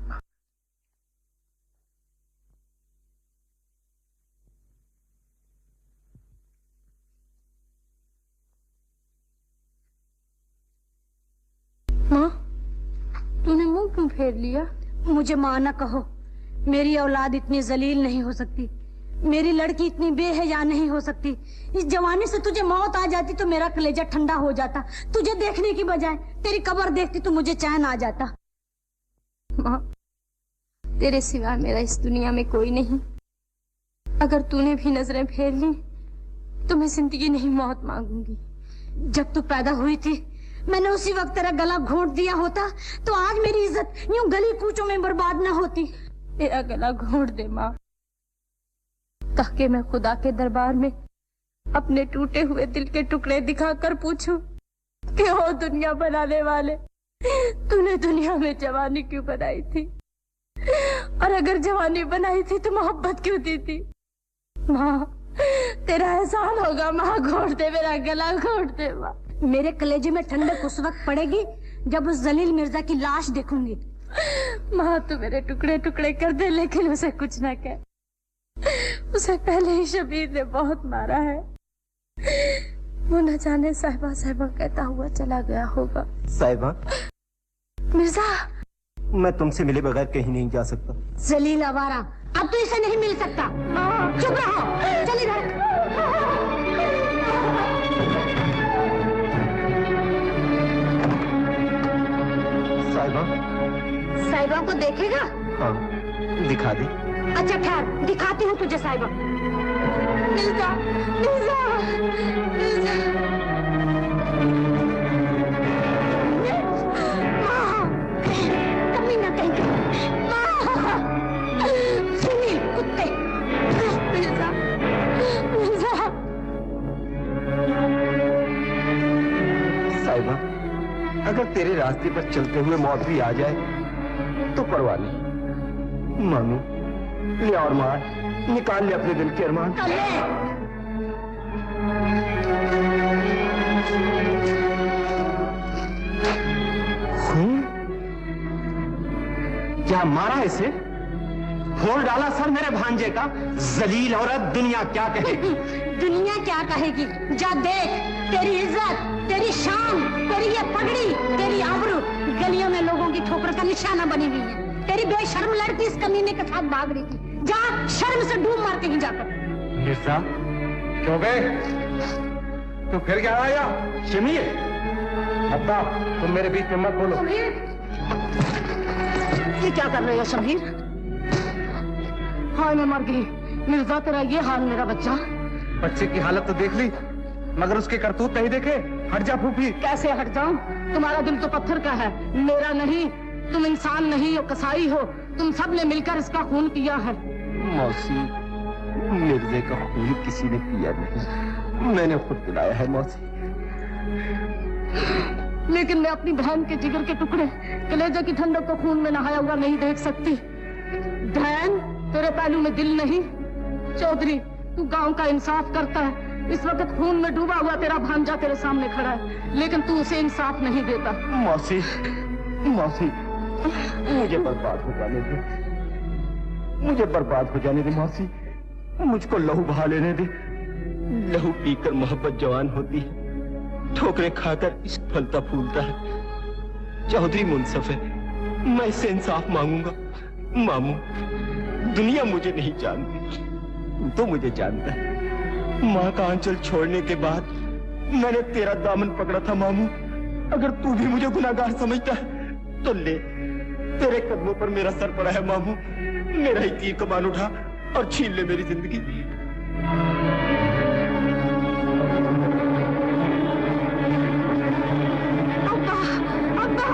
माँ, तूने मुंह क्यों फेर लिया? मुझे माँ न कहो। मेरी औलाद इतनी जलील नहीं हो सकती, मेरी लड़की इतनी बेहया नहीं हो सकती। इस जवानी से तुझे मौत आ जाती तो मेरा कलेजा ठंडा हो जाता। तुझे देखने की बजाय तेरी कब्र देखती तो मुझे चैन आ जाता। माँ, तेरे सिवा मेरा इस दुनिया में कोई नहीं। अगर तूने भी नजरें फेर ली तो मैं जिंदगी नहीं मौत मांगूंगी। जब तू पैदा हुई थी मैंने उसी वक्त तेरा गला घोंट दिया होता तो आज मेरी इज्जत यूं गली कूचों में बर्बाद न होती। मेरा गला घोंट दे माँ, ताकि मैं खुदा के दरबार में अपने टूटे हुए दिल के टुकड़े दिखाकर पूछूं कि ओ दुनिया बनाने वाले, तूने दुनिया में जवानी क्यों बनाई थी? और अगर जवानी बनाई थी तो मोहब्बत क्यों दी थी? माँ, तेरा एहसान होगा। माँ, घोट दे, मेरा गला घोट दे माँ। मेरे कलेजे में ठंडक उस वक्त पड़ेगी जब उस जलील मिर्जा की लाश देखूंगी। माँ, तू मेरे टुकड़े टुकड़े कर दे, लेकिन उसे कुछ न कह। उसे पहले ही शबीर ने बहुत मारा है। वो न जाने साहिबा साहिबा कहता हुआ चला गया होगा। साहिबा, मिर्जा, मैं तुमसे मिले बगैर कहीं नहीं जा सकता। जलील आवारा, अब तो इसे नहीं मिल सकता। चुप रहो, चल इधर। साहिबा को देखेगा? हाँ, दिखा दे। अच्छा ठहर, दिखाती हूँ तुझे साहिबा। मिर्जा, मिर्जा, मिर्जा। माँ, कमी ना कहीं। माँ, सुनी कुत्ते। मिर्जा, मिर्जा। साहिबा, अगर तेरे रास्ते पर चलते हुए मौत भी आ जाए तो परवाह नहीं। मामी, ले और मार, निकाल ले अपने दिल के अरमान। क्या मारा इसे? फोड़ डाला सर मेरे भांजे का। जलील औरत, दुनिया क्या कहेगी? दुनिया क्या कहेगी? जा देख, तेरी इज्जत, तेरी शान, तेरी ये पगड़ी, तेरी आबरू गलियों में लोगों की ठोकर का निशाना बनी हुई है। तेरी बेशर्म लड़की इस कमीने के साथ भाग रही थी। जा, शर्म से डूब मार कहीं जाकर। मिर्जा, क्यों गए? तू फिर क्या आया? शमीर, अब्बा, तुम मेरे बीच में मत बोलो। शमीर, ये क्या कर रहे हो शमीर? हाय, मैं मर गई। मिर्जा, तेरा ये हाल मेरा बच्चा। बच्चे की हालत तो देख ली, मगर उसके करतूत नहीं देखे। हट जा फूफी। कैसे हट जाऊं? तुम्हारा दिल तो पत्थर का है, मेरा नहीं। तुम इंसान नहीं हो, कसाई हो। तुम सब ने मिलकर इसका खून किया है। मौसी, मिर्जे का खून किसी ने किया नहीं, मैंने खुद पिलाया है मौसी। लेकिन मैं अपनी बहन के जिगर के टुकड़े, कलेजे की ठंडक को खून में नहाया हुआ नहीं देख सकती। बहन, तेरे पहलू में दिल नहीं। चौधरी, तू गांव का इंसाफ करता है। इस वक्त खून में डूबा हुआ तेरा भांजा तेरे सामने खड़ा है, लेकिन तू उसे इंसाफ नहीं देता। मौसी, मौसी, मुझे बर्बाद हो जाने दे, मुझे बर्बाद हो जाने दे मौसी। मुझको लहू बहा लेने दे। लहू पीकर मोहब्बत जवान होती है, ठोकरें खाकर इश्क फलता फूलता है। चौधरी मुंसफ है, मैं इससे इंसाफ मांगूंगा। मामू, दुनिया मुझे नहीं जानती, तू तो मुझे जानता है। माँ का आंचल छोड़ने के बाद मैंने तेरा दामन पकड़ा था मामू। अगर तू भी मुझे गुनाहगार समझता है तो ले, तेरे कदमों पर मेरा सर पड़ा है मामू। मेरा ही तीर कमान उठा और छीन ले मेरी जिंदगी। अब्बा, अब्बा,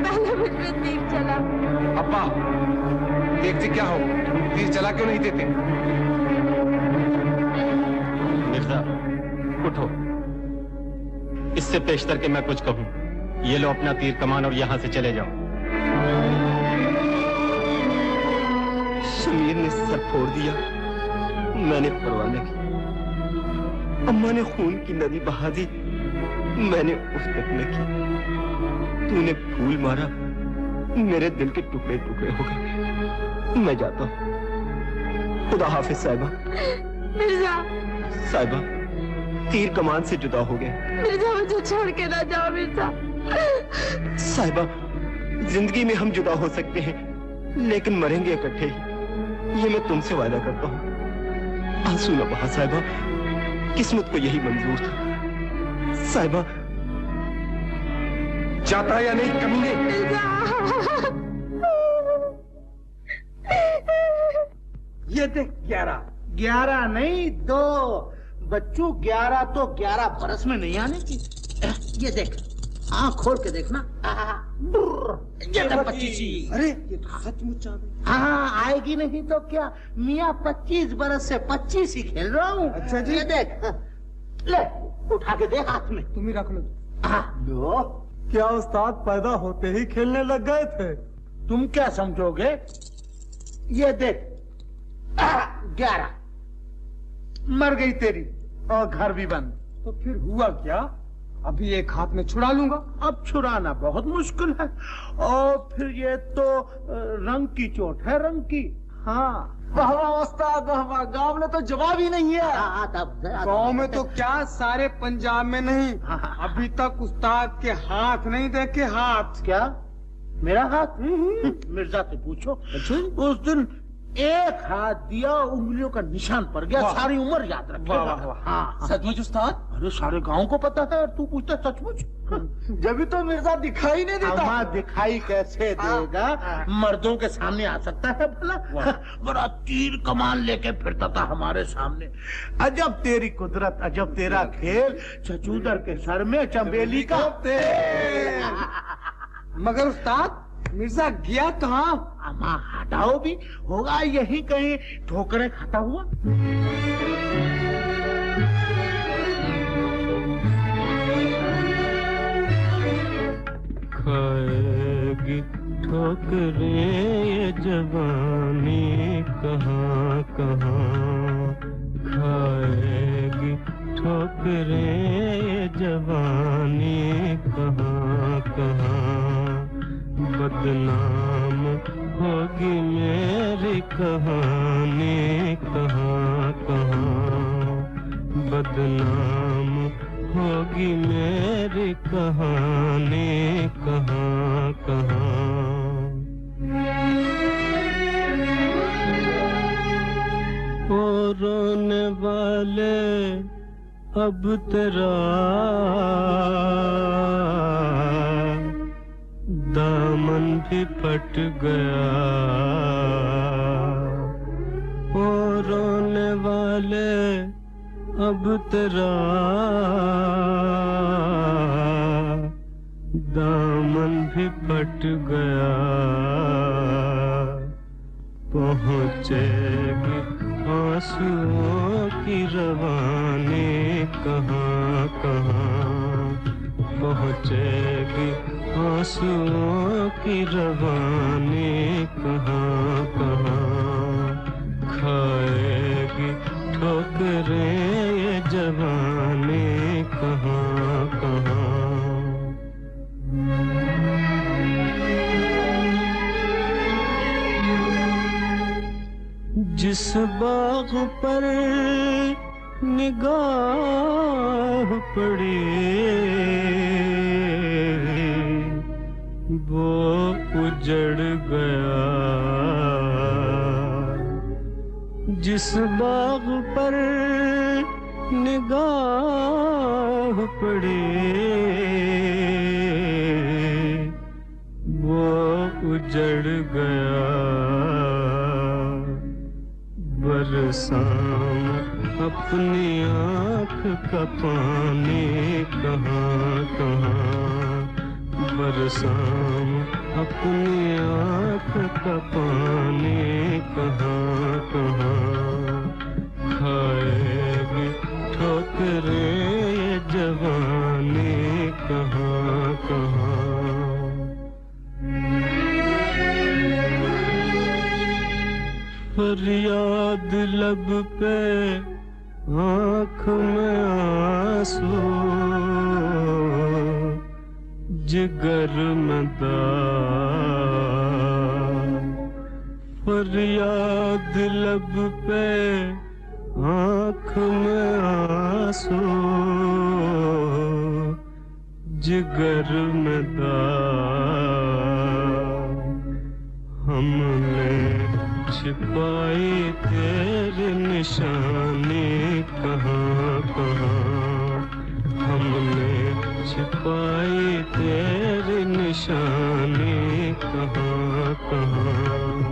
पहले मुझ पे तीर चला। अब्बा, देखते क्या हो, तीर चला क्यों नहीं देते? मिर्जा, उठो। इससे पेशतर के मैं कुछ कहूं, ये लो अपना तीर कमान और यहां से चले जाओ। समीर ने सर फोड़ दिया, मैंने परवाह न की। अम्मा ने खून की नदी बहा दी, मैंने उफ तक न की। तूने फूल मारा, मेरे दिल के टुकड़े टुकड़े हो गए। मैं जाता हूँ। खुदा हाफिज साहिबा। मिर्जा, साहिबा, तीर कमान से जुदा हो गए। मिर्जा मुझे छोड़ के ना जाओ मिर्जा। साहिबा, जिंदगी में हम जुदा हो सकते हैं, लेकिन मरेंगे इकट्ठे ही, ये मैं तुमसे वादा करता हूँ। आंसू न बहा साहिबा, किस्मत को यही मंजूर था। साहिबा, जाता है या नहीं कमीने? ये देख 11 नहीं 2 बच्चों, 11 तो 11 बरस में नहीं आने की। ये देख, आँख खोल के देखना। ये तो 25। अरे ये तो सचमुच आ गई। हाँ, आएगी नहीं तो क्या, मियाँ 25 बरस से 25 ही खेल रहा हूँ। अच्छा जी। ये देख, ले उठा के देख हाथ में। तुम ही रख लो। लो, क्या उस्ताद पैदा होते ही खेलने लग गए थे? तुम क्या समझोगे? ये देख, 11 मर गई तेरी और घर भी बंद। तो फिर हुआ क्या? अभी एक हाथ में छुड़ा लूंगा। अब छुड़ाना बहुत मुश्किल है, और फिर ये तो रंग की चोट है, रंग की। हाँ, उस्ताद, गांव में तो जवाब ही नहीं है। गांव में तो क्या, सारे पंजाब में नहीं। अभी तक उस्ताद के हाथ नहीं देखे। हाथ क्या? मेरा हाथ? मिर्जा से पूछो। उस दिन एक हाथ दिया, उंगलियों का निशान पड़ गया, सारी उम्र याद रखेगा। हाँ, सचमुच उस्ताद? अरे सारे गांव को पता है, और तू पूछता सचमुच? जब तो मिर्जा दिखाई नहीं देता। दिखाई कैसे देगा? मर्दों के सामने आ सकता है भला? बड़ा तीर कमान लेके फिरता था हमारे सामने। अजब तेरी कुदरत, अजब तेरा खेल। चचूदर के सर में चंबेली का तेल। मगर उस्ताद, मिर्जा गया कहाँ? अम्मा हटाओ भी, होगा यही कहीं ठोकरे खाता हुआ। खाएगी ठोकरे ये जवानी कहाँ कहाँ, खाएगी ठोकरे ये जवानी कहाँ कहाँ। बदनाम होगी मेरी कहानी कहाँ कहाँ, बदनाम होगी मेरी कहानी कहाँ कहाँ। ओ रोने वाले अब तेरा दामन भी फट गया। ओ रोने वाले अब तेरा दामन भी फट गया। पहुँचेगी आंसुओं की रवानी कहाँ कहाँ, पहुँचेगी आंसुओं की रवानी कहाँ कहाँ। खाएगी ठोकरे ये जवानी कहाँ कहाँ। जिस बाग पर निगाह पड़ी वो उजड़ गया। जिस बाग पर निगाह पड़ी वो उजड़ गया। बरसाम अपनी आँख का पानी कहाँ कहाँ, बरसाम अपनी आँख का पानी कहाँ कहाँ। खाएगी ठोकरे ये जवानी कहाँ कहाँ। आँख में आंसू, जिगर में दाग, फरियाद लब पे, आँख में आंसू, जिगर में दाग। हमने छिपाई तेरी निशानी कहाँ कहाँ, हमने छिपाई तेरी निशानी कहाँ कहाँ।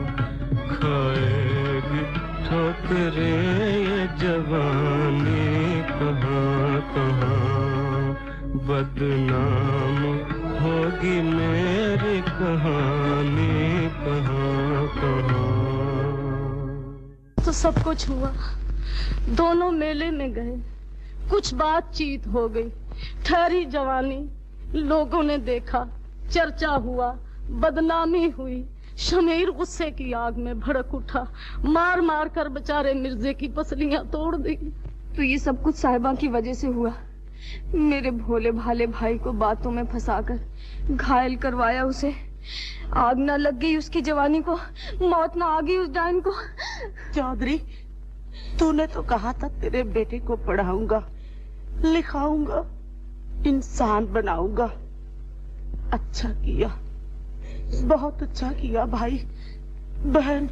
खाएगी ठोकरें ये जवानी कहाँ कहाँ, बदनाम होगी मेरी कहानी कहाँ कहाँ। तो सब कुछ हुआ, दोनों मेले में गए, कुछ बातचीत हो गई, ठहरी जवानी, लोगों ने देखा, चर्चा हुआ, बदनामी हुई। शमीर गुस्से की आग में भड़क उठा, मार मार कर बेचारे मिर्जे की पसलियां तोड़ दी। तो ये सब कुछ साहिबा की वजह से हुआ। मेरे भोले भाले भाई को बातों में फंसाकर घायल करवाया, उसे आग ना लग गई उसकी जवानी को, मौत ना आ गई उस डायन को। चौधरी, तूने तो कहा था तेरे बेटे को पढ़ाऊंगा, लिखाऊंगा, इंसान बनाऊंगा। अच्छा किया, बहुत अच्छा किया भाई। बहन,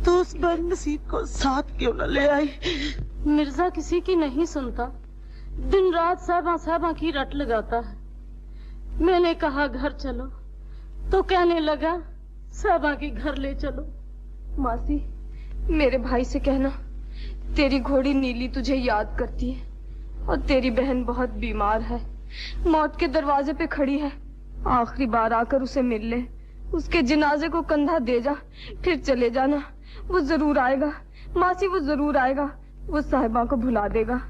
तो उस बदनसीब को साथ क्यों न ले आई? मिर्जा किसी की नहीं सुनता, दिन रात साहबा की रट लगाता है। मैंने कहा घर चलो, तो कहने लगा साहबा के घर ले चलो। मासी, मेरे भाई से कहना तेरी घोड़ी नीली तुझे याद करती है और तेरी बहन बहुत बीमार है, मौत के दरवाजे पे खड़ी है। आखिरी बार आकर उसे मिल ले, उसके जनाजे को कंधा दे जा, फिर चले जाना। वो जरूर आएगा मासी, वो जरूर आएगा, वो साहिबा को भुला देगा।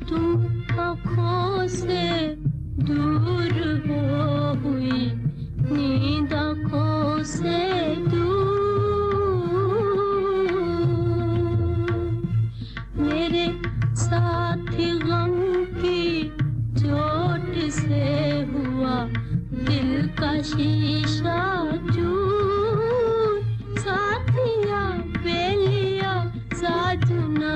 तुम आँखों से दूर हो हुई, नींद आँखों से मेरे साथी गम की चोट से हुआ दिल का शीशा चूर। साथिया बेलिया साजना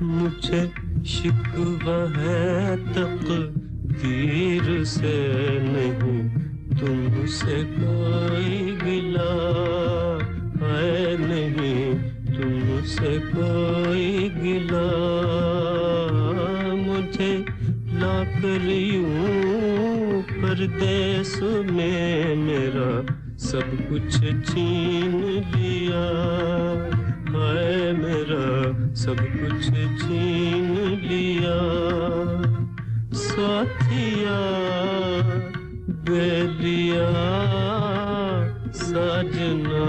मुझे शिकवा है तकदीर से नहीं, तुमसे कोई गिला है नहीं, तुमसे कोई गिला। मुझे लाकर यूं परदेस में मेरा सब कुछ छीन लिया है, मेरा सब कुछ छीन लिया। साथिया बेलिया साजना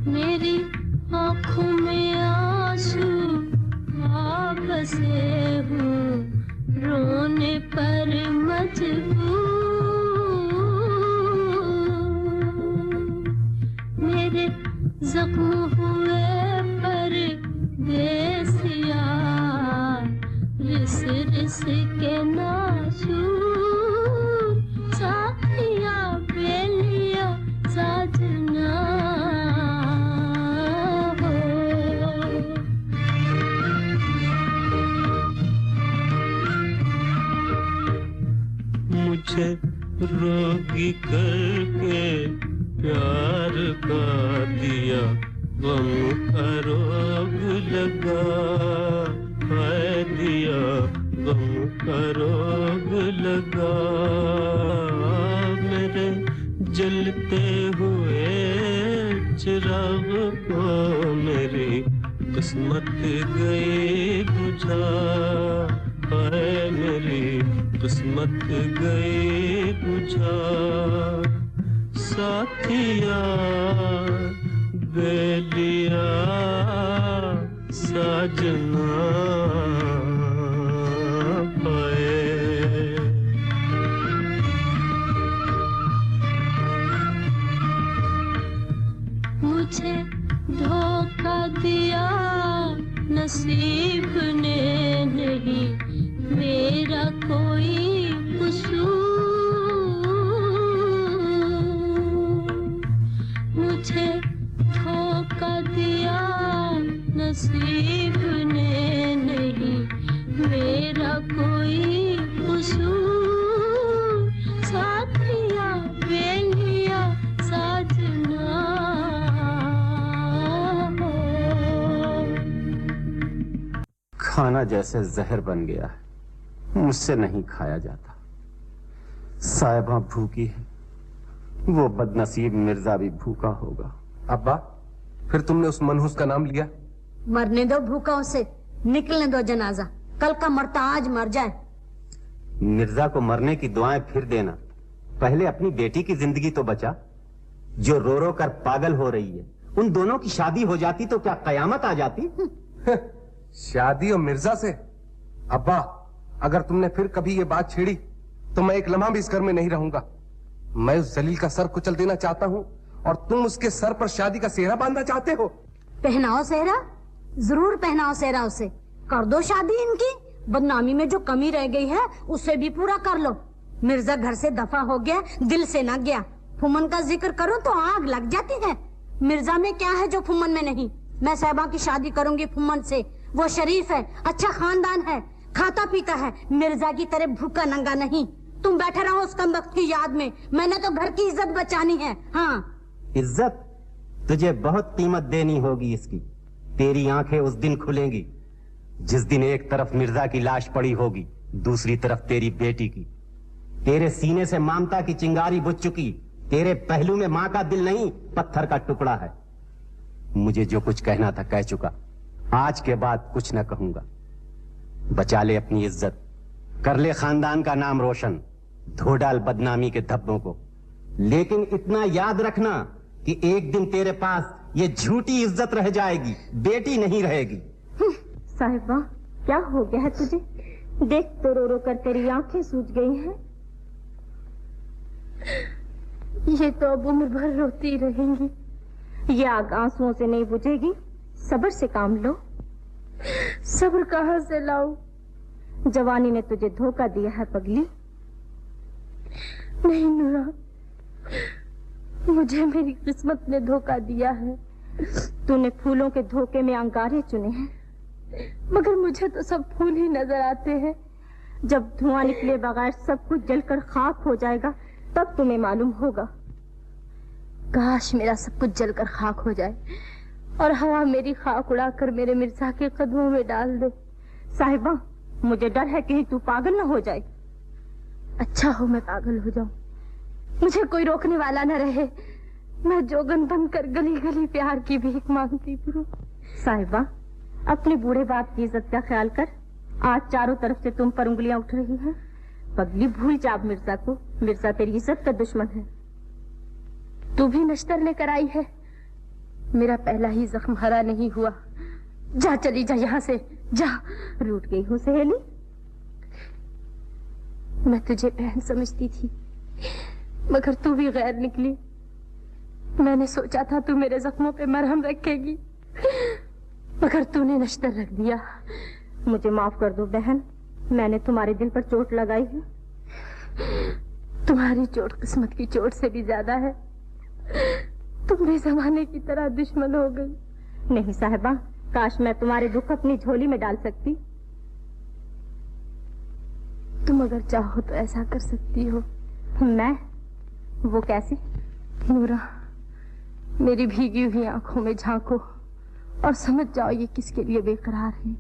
मेरी आँखों में आंसू आ बसे हूँ, रोने पर मजबूर। मेरे जख्म हुए पर देसिया, रिस रिस के नासूर। साथिया बेलिया साजना मुझे रोगी करके प्यार का दिया, गम का रोग लगा है दिया, गम का रोग लगा। मेरे जलते हुए चिराग को मेरी किस्मत गई बुझा है, मेरी किस्मत गए बुझार, साथिया बेलिया साजना पाए। मुझे धोखा दिया नसीब ने नहीं, मेरा कोई कसूर। मुझे धोखा दिया नसीब ने नहीं, मेरा कोई कसूर। साथिया बेलिया साजना। खाना जैसे जहर बन गया है, मुझसे नहीं खाया जाता। साहिबा भूखी है, वो बदनसीब मिर्जा भी भूखा होगा। अब्बा, फिर तुमने उस मनहूस का नाम लिया? मरने दो भूखा उसे, निकलने दो जनाजा। कल का मरता आज मर जाए। मिर्जा को मरने की दुआएं फिर देना, पहले अपनी बेटी की जिंदगी तो बचा, जो रो रो कर पागल हो रही है। उन दोनों की शादी हो जाती तो क्या कयामत आ जाती? शादी और मिर्जा से? अब्बा, अगर तुमने फिर कभी ये बात छेड़ी तो मैं एक लम्हा भी इस घर में नहीं रहूंगा। मैं उस जलील का सर कुचल देना चाहता हूँ और तुम उसके सर पर शादी का सेहरा बांधना चाहते हो। पहनाओ सेहरा, जरूर पहनाओ सेहरा उसे। कर दो शादी इनकी। बदनामी में जो कमी रह गई है उसे भी पूरा कर लो। मिर्जा घर से दफा हो गया, दिल से न गया। फुमन का जिक्र करो तो आग लग जाती है। मिर्जा में क्या है जो फुमन में नहीं? मैं साहिबा की शादी करूंगी फुमन से। वो शरीफ है, अच्छा खानदान है, खाता पीता है, मिर्जा की तरह भूखा नंगा नहीं। तुम बैठे रहो उस कमबख्त की याद में। मैंने तो घर की इज्जत बचानी है। हाँ, इज्जत तुझे बहुत कीमत देनी होगी इसकी। तेरी आंखें उस दिन खुलेंगी जिस दिन एक तरफ मिर्जा की लाश पड़ी होगी, दूसरी तरफ तेरी बेटी की। तेरे सीने से ममता की चिंगारी बुझ चुकी। तेरे पहलू में मां का दिल नहीं, पत्थर का टुकड़ा है। मुझे जो कुछ कहना था कह चुका, आज के बाद कुछ न कहूंगा। बचा ले अपनी इज्जत, कर ले खानदान का नाम रोशन, धो डाल बदनामी के धब्बों को। लेकिन इतना याद रखना कि एक दिन तेरे पास ये झूठी इज्जत रह जाएगी, बेटी नहीं रहेगी। साहिबा, क्या हो गया है तुझे? देख तो रो रो कर तेरी आंखें सूज गई हैं। ये तो अब उम्र भर रोती रहेंगी। ये आग आंसुओं से नहीं बुझेगी। सब्र से काम लो। सब्र कहाँ से लाऊं? जवानी ने तुझे धोखा दिया है पगली। नहीं नूरा, मुझे मेरी किस्मत ने धोखा दिया है। तूने फूलों के धोखे में अंगारे चुने हैं, मगर मुझे तो सब फूल ही नजर आते हैं। जब धुआं निकले बगैर सब कुछ जलकर खाक हो जाएगा तब तुम्हें मालूम होगा। काश मेरा सब कुछ जलकर खाक हो जाए और हवा मेरी खाक उड़ाकर मेरे मिर्जा के कदमों में डाल दे। साहिबा, मुझे डर है कहीं तू पागल न हो जाए। अच्छा हो मैं पागल हो जाऊं, मुझे कोई रोकने वाला न रहे। मैं जोगन बनकर गली गली प्यार की भीख मांगती फिरूं। साहिबा, अपने बूढ़े बाप की इज्जत का ख्याल कर। आज चारों तरफ से तुम पर उंगलियां उठ रही हैं। पगली, भूल जा मिर्जा को। मिर्जा तेरी इज्जत का दुश्मन है। तू भी नश्तर लेकर आई है। मेरा पहला ही जख्म हरा नहीं हुआ। जा, चली जा यहाँ से, जा। रूठ गई हूँ सहेली। मैं तुझे बहन समझती थी, मगर तू भी गैर निकली। मैंने सोचा था तू मेरे जख्मों पे मरहम रखेगी, मगर तूने नश्तर रख दिया। मुझे माफ कर दो बहन, मैंने तुम्हारे दिल पर चोट लगाई है। तुम्हारी चोट किस्मत की चोट से भी ज्यादा है। तुम भी जमाने की तरह दुश्मन हो गई। नहीं साहिबा, काश मैं तुम्हारे दुख अपनी झोली में डाल सकती। तुम अगर चाहो तो ऐसा कर सकती हो। मैं? वो कैसे? नूरा, मेरी भीगी हुई आंखों में झांको और समझ जाओ ये किसके लिए बेकरार है।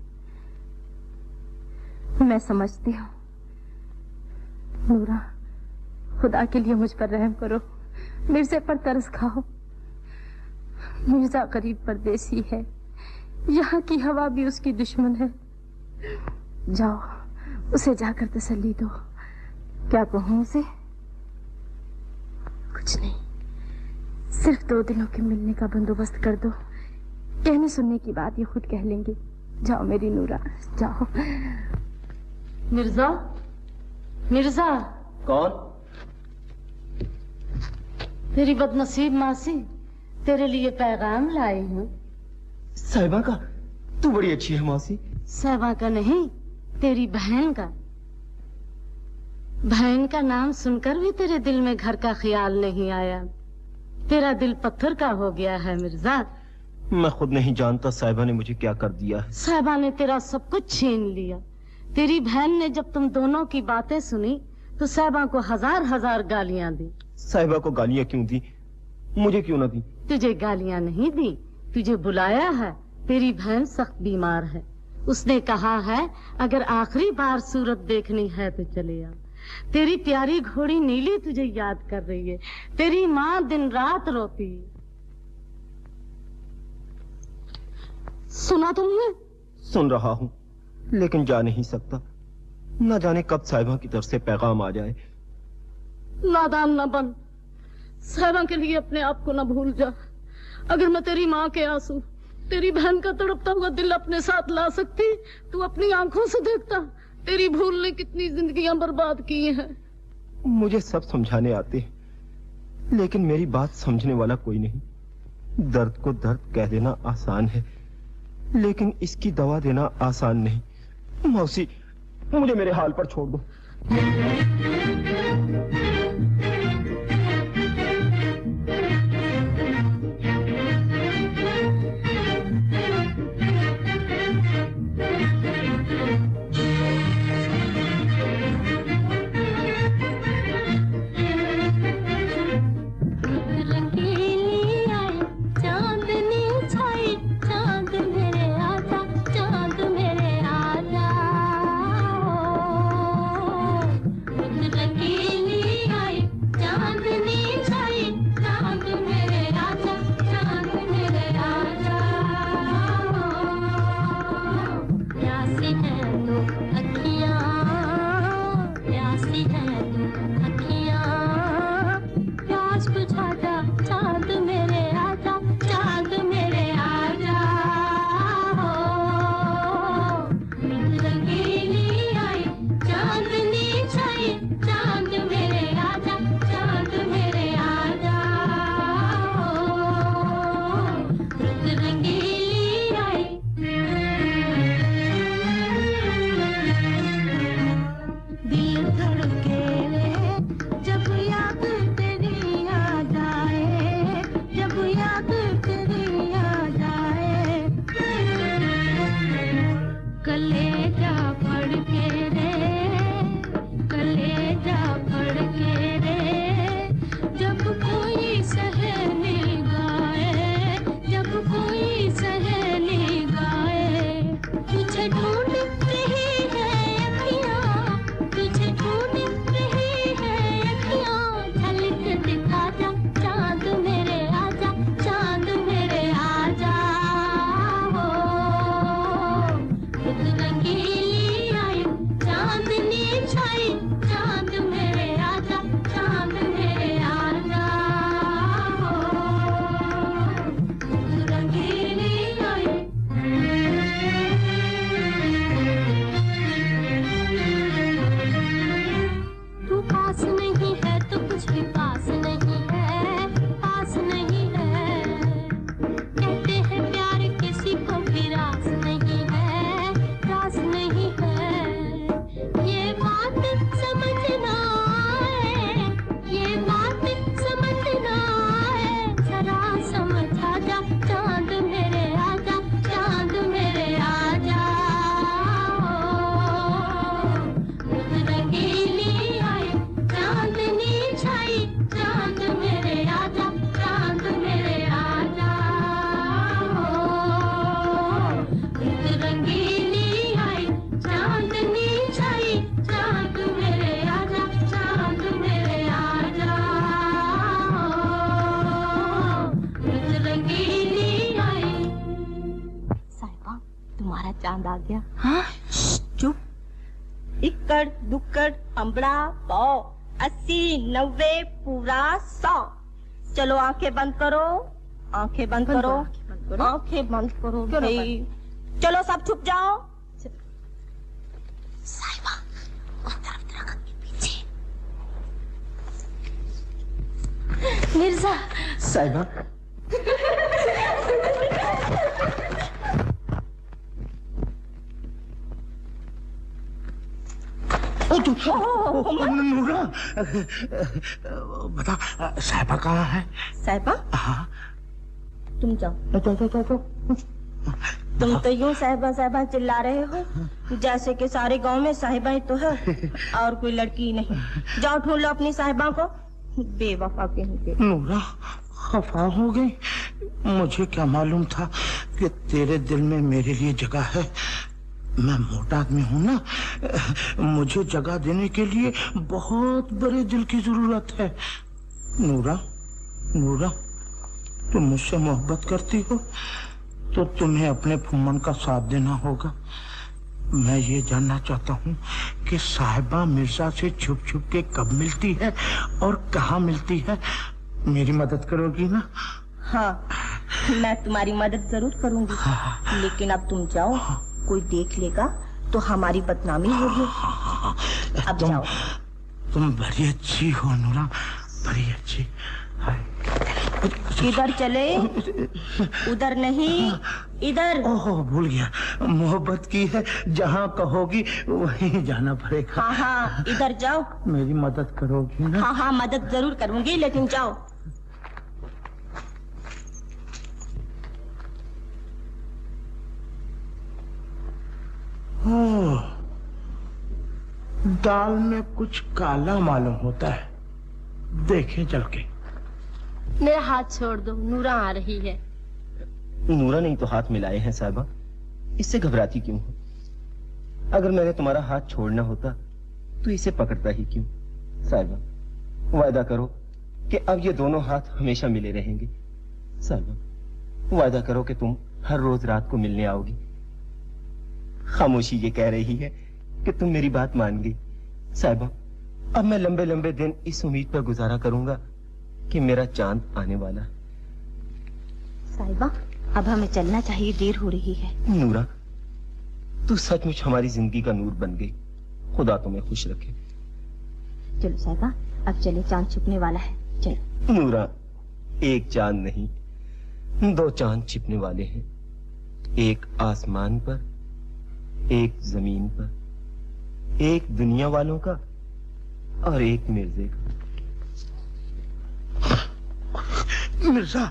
मैं समझती हूँ। नूरा, खुदा के लिए मुझ पर रहम करो। मिर्जे पर तरस खाओ। मिर्जा गरीब परदेसी है, यहाँ की हवा भी उसकी दुश्मन है। जाओ, उसे जाकर तसल्ली दो। क्या कहूँ उसे? कुछ नहीं, सिर्फ 2 दिनों के मिलने का बंदोबस्त कर दो। कहने सुनने की बात ये खुद कह लेंगे। जाओ मेरी नूरा, जाओ। मिर्जा, मिर्जा। कौन? तेरी बदनसीब मासी तेरे लिए पैगाम लाई हूँ। साहिबा का? तू बड़ी अच्छी है मौसी। साहिबा का नहीं, तेरी बहन का। बहन का नाम सुनकर भी तेरे दिल में घर का ख्याल नहीं आया। तेरा दिल पत्थर का हो गया है मिर्जा। मैं खुद नहीं जानता साहिबा ने मुझे क्या कर दिया है। साहिबा ने तेरा सब कुछ छीन लिया। तेरी बहन ने जब तुम दोनों की बातें सुनी तो साहिबा को 1000 गालियां दी। साहिबा को गालियां क्यों दी? मुझे क्यों ना दी? तुझे गालियां नहीं दी, तुझे बुलाया है। तेरी बहन सख्त बीमार है। उसने कहा है अगर आखिरी बार सूरत देखनी है तो चले आ। तेरी प्यारी घोड़ी नीली तुझे याद कर रही है। तेरी माँ दिन रात रोती है। सुना तुमने? सुन रहा हूँ, लेकिन जा नहीं सकता। न जाने कब साहिबा की तरफ से पैगाम आ जाए। नादान न बन। साहिबा के लिए अपने आप को न भूल जा। अगर मैं तेरी माँ के आंसू, तेरी बहन का तड़पता हुआ दिल अपने साथ ला सकती, तू अपनी आंखों से देखता तेरी भूल ने कितनी जिंदगियां बर्बाद की हैं। मुझे सब समझाने आते हैं, लेकिन मेरी बात समझने वाला कोई नहीं। दर्द को दर्द कह देना आसान है, लेकिन इसकी दवा देना आसान नहीं। मौसी, मुझे मेरे हाल पर छोड़ दो। चांद आ गया। हाँ चुप। 1 एकड़ दुक्कड़ अम्बड़ा पाव 80 90 पूरा 100। चलो आंखें बंद करो, आंखें बंद करो, आंखें बंद करो भाई। चलो सब छुप जाओ। साहिबा उस तरफ दरख्त के पीछे। मिर्जा। साहिबा नूरा, बता साहिबा कहाँ है? साहिबा? हाँ। तुम जाओ। तुम तो यूं साहिबा साहिबा चिल्ला रहे हो जैसे कि सारे गांव में साहिबा ही तो है और कोई लड़की नहीं। जाओ ढूंढ लो अपनी साहिबा को, बेवफा कहीं के। नूरा खफा हो गई। मुझे क्या मालूम था कि तेरे दिल में मेरे लिए जगह है। मैं मोटा आदमी हूँ ना, मुझे जगह देने के लिए बहुत बड़े दिल की जरूरत है। नूरा, नूरा, तुम मुझसे मोहब्बत करती हो तो तुम्हें अपने फुम्मन का साथ देना होगा। मैं ये जानना चाहता हूँ कि साहिबा मिर्जा से छुप छुप के कब मिलती है और कहाँ मिलती है। मेरी मदद करोगी ना? हाँ, मैं तुम्हारी मदद जरूर करूंगी। लेकिन अब तुम जाओ, कोई देख लेगा तो हमारी बदनामी होगी। अब जाओ। तुम बड़ी अच्छी हो नूरा, बड़ी अच्छी। इधर चले, उधर नहीं, इधर। ओह भूल गया, मोहब्बत की है, जहाँ कहोगी वहीं जाना पड़ेगा। हाँ हाँ, इधर जाओ। मेरी मदद करोगी ना? हाँ हाँ, मदद जरूर करूंगी, लेकिन जाओ। दाल में कुछ काला मालूम होता है, देखें चल के। मेरा हाथ छोड़ दो, नूरा आ रही है। नूरा नहीं तो हाथ मिलाए हैं साहिबा, इससे घबराती क्यों हो? अगर मैंने तुम्हारा हाथ छोड़ना होता तो इसे पकड़ता ही क्यों? साहिबा वायदा करो कि अब ये दोनों हाथ हमेशा मिले रहेंगे। साहिबा वायदा करो कि तुम हर रोज रात को मिलने आओगी। खामोशी ये कह रही है कि तुम मेरी बात मान गई। साहिबा अब मैं लंबे लंबे दिन इस उम्मीद पर गुजारा करूंगा कि मेरा चांद आने वाला। साहिबा अब हमें चलना चाहिए, देर हो रही है। नूरा तू सचमुच हमारी जिंदगी का नूर बन गई, खुदा तुम्हें खुश रखे। चलो साहिबा अब चले, चांद छिपने वाला है, चलो। नूरा एक चांद नहीं, 2 चांद छिपने वाले हैं, एक आसमान पर, एक जमीन पर, एक दुनिया वालों का और एक मिर्जे का। मिर्जा।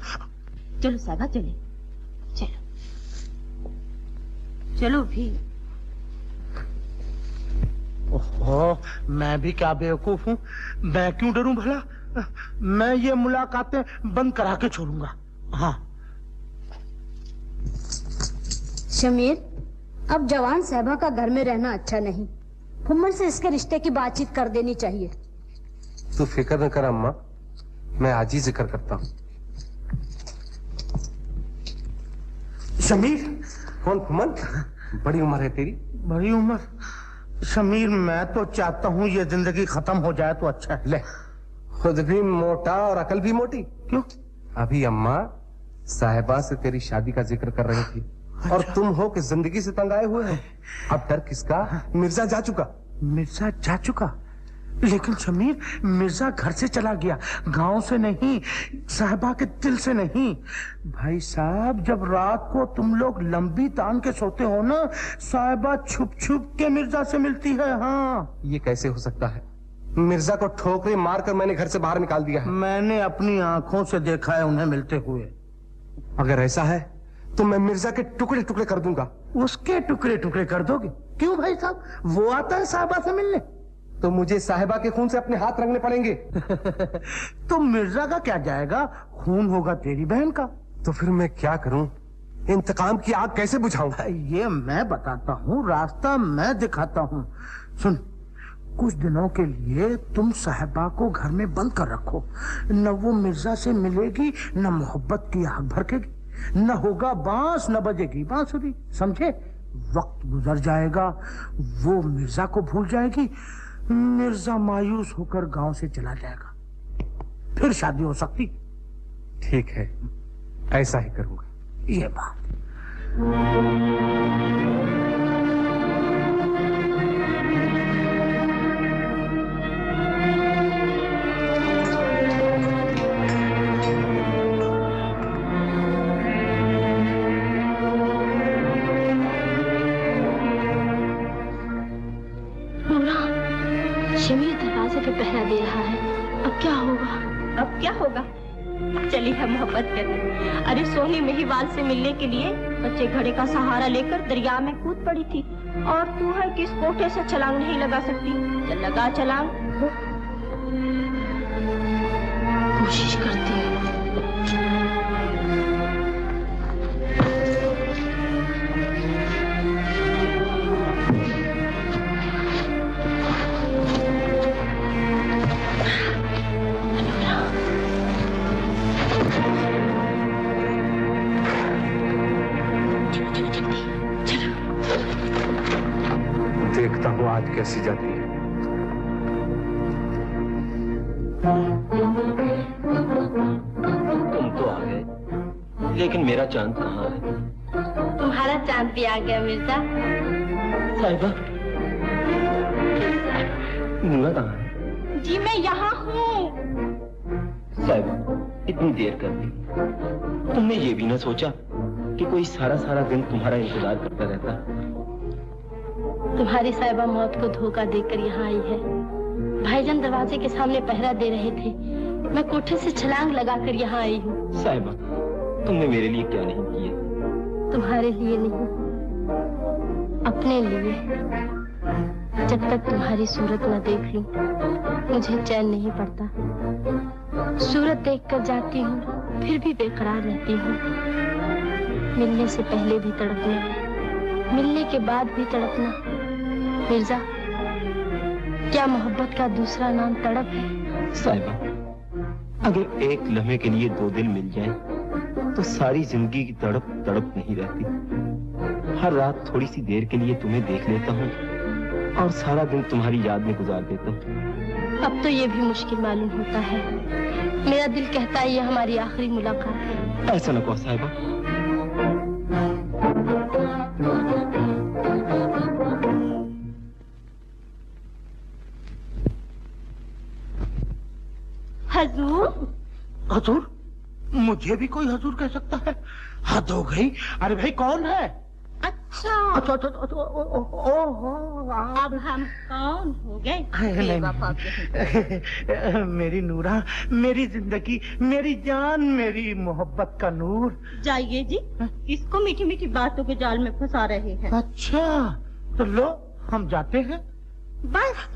चलो साहिबा चले, चलो चलो भी। ओहो, मैं भी क्या बेवकूफ हूँ, मैं क्यों डरूं भला? मैं ये मुलाकातें बंद करा के छोड़ूंगा। हाँ। शमीर, अब जवान साहिबा का घर में रहना अच्छा नहीं। फुम्मन से इसके रिश्ते की बातचीत कर देनी चाहिए। तू फिक्र न कर अम्मा, मैं आज ही जिक्र करता हूँ। शमीर। कौन फुम्मन? बड़ी उम्र है तेरी। बड़ी उम्र? शमीर मैं तो चाहता हूँ ये जिंदगी खत्म हो जाए तो अच्छा है। ले, खुद भी मोटा और अकल भी मोटी। क्यों? अभी अम्मा साहिबा से तेरी शादी का जिक्र कर रही थी। अच्छा। और तुम हो कि जिंदगी से तंग आए हुए हो। अब डर किसका? मिर्जा जा चुका। मिर्जा जा चुका? लेकिन शमीर मिर्जा घर से चला गया, गांव से नहीं, साहिबा के दिल से नहीं। भाई साहब जब रात को तुम लोग लंबी तान के सोते हो ना, साहिबा छुप छुप के मिर्जा से मिलती है। हाँ। ये कैसे हो सकता है? मिर्जा को ठोकरे मारकर मैंने घर से बाहर निकाल दिया है। मैंने अपनी आंखों से देखा है उन्हें मिलते हुए। अगर ऐसा है तो मैं मिर्जा के टुकड़े टुकड़े कर दूंगा। उसके टुकड़े टुकड़े कर दोगे? क्यों भाई साहब, वो आता है साहिबा से मिलने। तो मुझे साहिबा के खून से अपने हाथ रंगने पड़ेंगे। तो मिर्जा का क्या जाएगा, खून होगा तेरी बहन का। तो फिर मैं क्या करूं? इंतकाम की आग कैसे बुझाऊं? ये मैं बताता हूँ, रास्ता मैं दिखाता हूँ। सुन, कुछ दिनों के लिए तुम साहिबा को घर में बंद कर रखो। न वो मिर्जा से मिलेगी, न मोहब्बत की आग भड़केगी, न होगा बांस, न बजेगी बांसुरी। समझे? वक्त गुजर जाएगा, वो मिर्जा को भूल जाएगी, मिर्जा मायूस होकर गांव से चला जाएगा, फिर शादी हो सकती। ठीक है, ऐसा ही करूंगा। ये बात शमीर दरवाजे पे पहरा दे रहा है। अब क्या होगा? अब क्या होगा? चली है मोहब्बत करने। अरे सोनी महिवाल से मिलने के लिए बच्चे घड़े का सहारा लेकर दरिया में कूद पड़ी थी, और तू है कि इस कोठे से छलांग नहीं लगा सकती। चल लगा छलांग। कोशिश करती हूँ। देखता हूँ आज कैसी जाती है। तुम तो आ गए, लेकिन मेरा चांद कहाँ है? तुम्हारा चांद भी आ गया मिर्जा। साहिबा, नूरा कहाँ है? जी मैं यहाँ हूँ। साहिबा, इतनी देर कर दी, तुमने ये भी ना सोचा कि कोई सारा सारा दिन तुम्हारा इंतजार करता रहता। तुम्हारी साहिबा मौत को धोखा देकर यहाँ आई है। भाईजान दरवाजे के सामने पहरा दे रहे थे, मैं कोठे से छलांग लगाकर यहाँ आई हूँ। साहिबा, तुमने मेरे लिए क्या नहीं किया? तुम्हारे लिए नहीं, अपने लिए। जब तक तुम्हारी सूरत न देख लूं, मुझे चैन नहीं पड़ता। सूरत देखकर जाती हूँ, फिर भी बेकरार रहती हूँ। मिलने से पहले भी तड़पना, मिलने के बाद भी तड़पना। मिर्जा, क्या मोहब्बत का दूसरा नाम तड़प है? साहिबा, अगर एक लम्हे के लिए दो दिल मिल जाएं, तो सारी जिंदगी की तड़प तड़प नहीं रहती। हर रात थोड़ी सी देर के लिए तुम्हें देख लेता हूँ और सारा दिन तुम्हारी याद में गुजार देता हूँ। अब तो ये भी मुश्किल मालूम होता है। मेरा दिल कहता है ये हमारी आखिरी मुलाकात है। ऐसा न कहो साहिबा। हजूर? हजूर? मुझे भी कोई हजूर कह सकता है? हद हो गई। अरे भाई कौन है? अच्छा अच्छा अच्छा, ओहो, अब हम कौन हो गए? मेरी नूरा, मेरी जिंदगी, मेरी जान, मेरी मोहब्बत का नूर। जाइए जी, किसको मीठी मीठी बातों के जाल में फंसा रहे हैं? अच्छा तो लो, हम जाते हैं। बस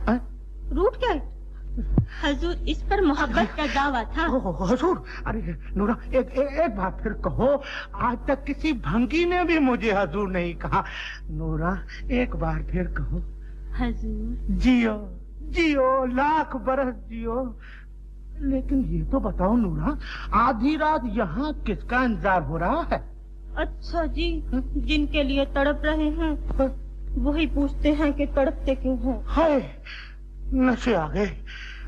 रूठ गए? हजूर, इस पर मोहब्बत का दावा था। हजूर, अरे नूरा, एक बात फिर कहो। आज तक किसी भंगी ने भी मुझे हजूर नहीं कहा। नूरा, एक बार फिर कहो। हजूर। जियो जियो, लाख बरस जियो। लेकिन ये तो बताओ नूरा, आधी रात यहाँ किसका इंतजार हो रहा है? अच्छा जी, जिनके लिए तड़प रहे हैं वही पूछते हैं कि तड़पते क्यों हैं। हाय, नशे आ गए।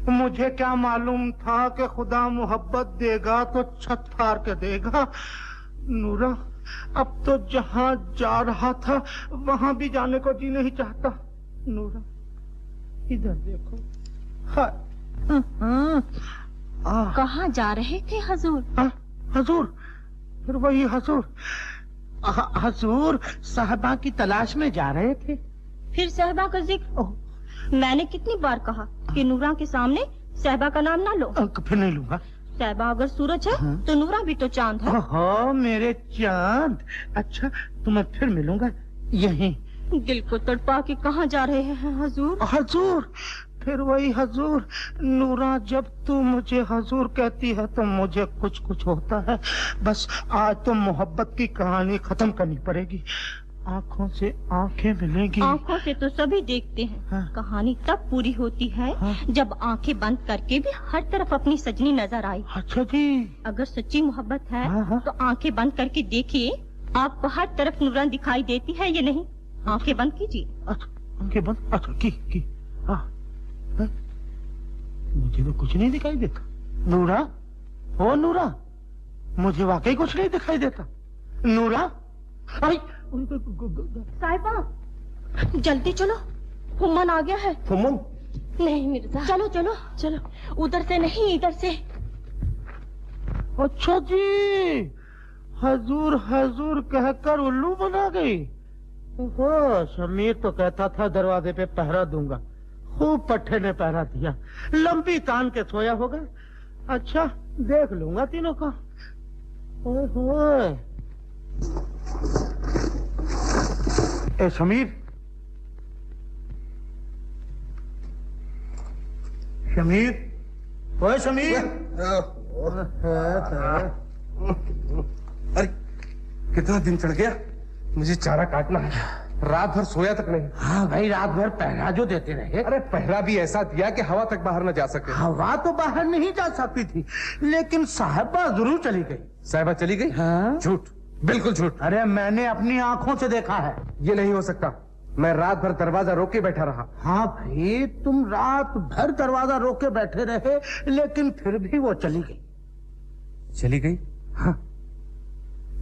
मुझे क्या मालूम था कि खुदा मोहब्बत देगा तो छत फाड़ के देगा। नूरा, अब तो जहाँ जा रहा था वहाँ भी जाने को जी नहीं चाहता। नूरा, इधर देखो। कहाँ जा रहे थे हजूर? हजूर, फिर वही हजूर। हजूर, साहबा की तलाश में जा रहे थे। फिर साहबा का जिक्र? मैंने कितनी बार कहा कि नूरा के सामने साहबा का नाम ना लो। फिर नहीं लूंगा। साहबा अगर सूरज है तो नूरा भी तो चांद है। हाँ, मेरे चांद। अच्छा, तुम्हें फिर मिलूंगा यहीं। दिल को तड़पा के कहाँ जा रहे हैं हजूर? हजूर, फिर वही हजूर। नूरा, जब तू मुझे हजूर कहती है तो मुझे कुछ कुछ होता है। बस आज तो मोहब्बत की कहानी खत्म करनी पड़ेगी। आँखों से आँखें मिलेंगी। आँखों से तो सभी देखते हैं। हाँ। कहानी तब पूरी होती है जब आँखें बंद करके भी हर तरफ अपनी सजनी नजर आए। अच्छा जी। अगर सच्ची मोहब्बत है तो आँखें बंद करके देखिए, आपको हर तरफ नूरान दिखाई देती है या नहीं? आंखें बंद कीजिए। आंखें बंद? अच्छा की हाँ। मुझे तो कुछ नहीं दिखाई देता। नूरा, ओ नूरा, मुझे वाकई कुछ नहीं दिखाई देता। नूरा, आई साहिबा जल्दी चलो, फुम्मन आ गया है। फुम्मन? नहीं मिर्जा, चलो चलो चलो, उधर से नहीं इधर से। अच्छा जी, हजूर हजूर कहकर उल्लू बना गई। ओहो, शमीर तो कहता था दरवाजे पे पहरा दूंगा, खूब पट्टे ने पहरा दिया, लंबी तान के सोया होगा। अच्छा देख लूंगा तीनों का। ओए ए शमीर, शमीर, ओए शमीर। अरे कितना दिन चढ़ गया, मुझे चारा काटना है। रात भर सोया तक नहीं। हाँ भाई, रात भर पहरा जो देते रहे। अरे पहरा भी ऐसा दिया कि हवा तक बाहर न जा सके। हवा तो बाहर नहीं जा सकती थी, लेकिन साहिबा जरूर चली गई। साहिबा चली गई? हाँ? झूठ, बिल्कुल झूठ। अरे मैंने अपनी आंखों से देखा है। ये नहीं हो सकता, मैं रात भर दरवाजा रोक के बैठा रहा। हाँ भाई, तुम रात भर दरवाजा रोक के बैठे रहे, लेकिन फिर भी वो चली गई। चली गई? हाँ।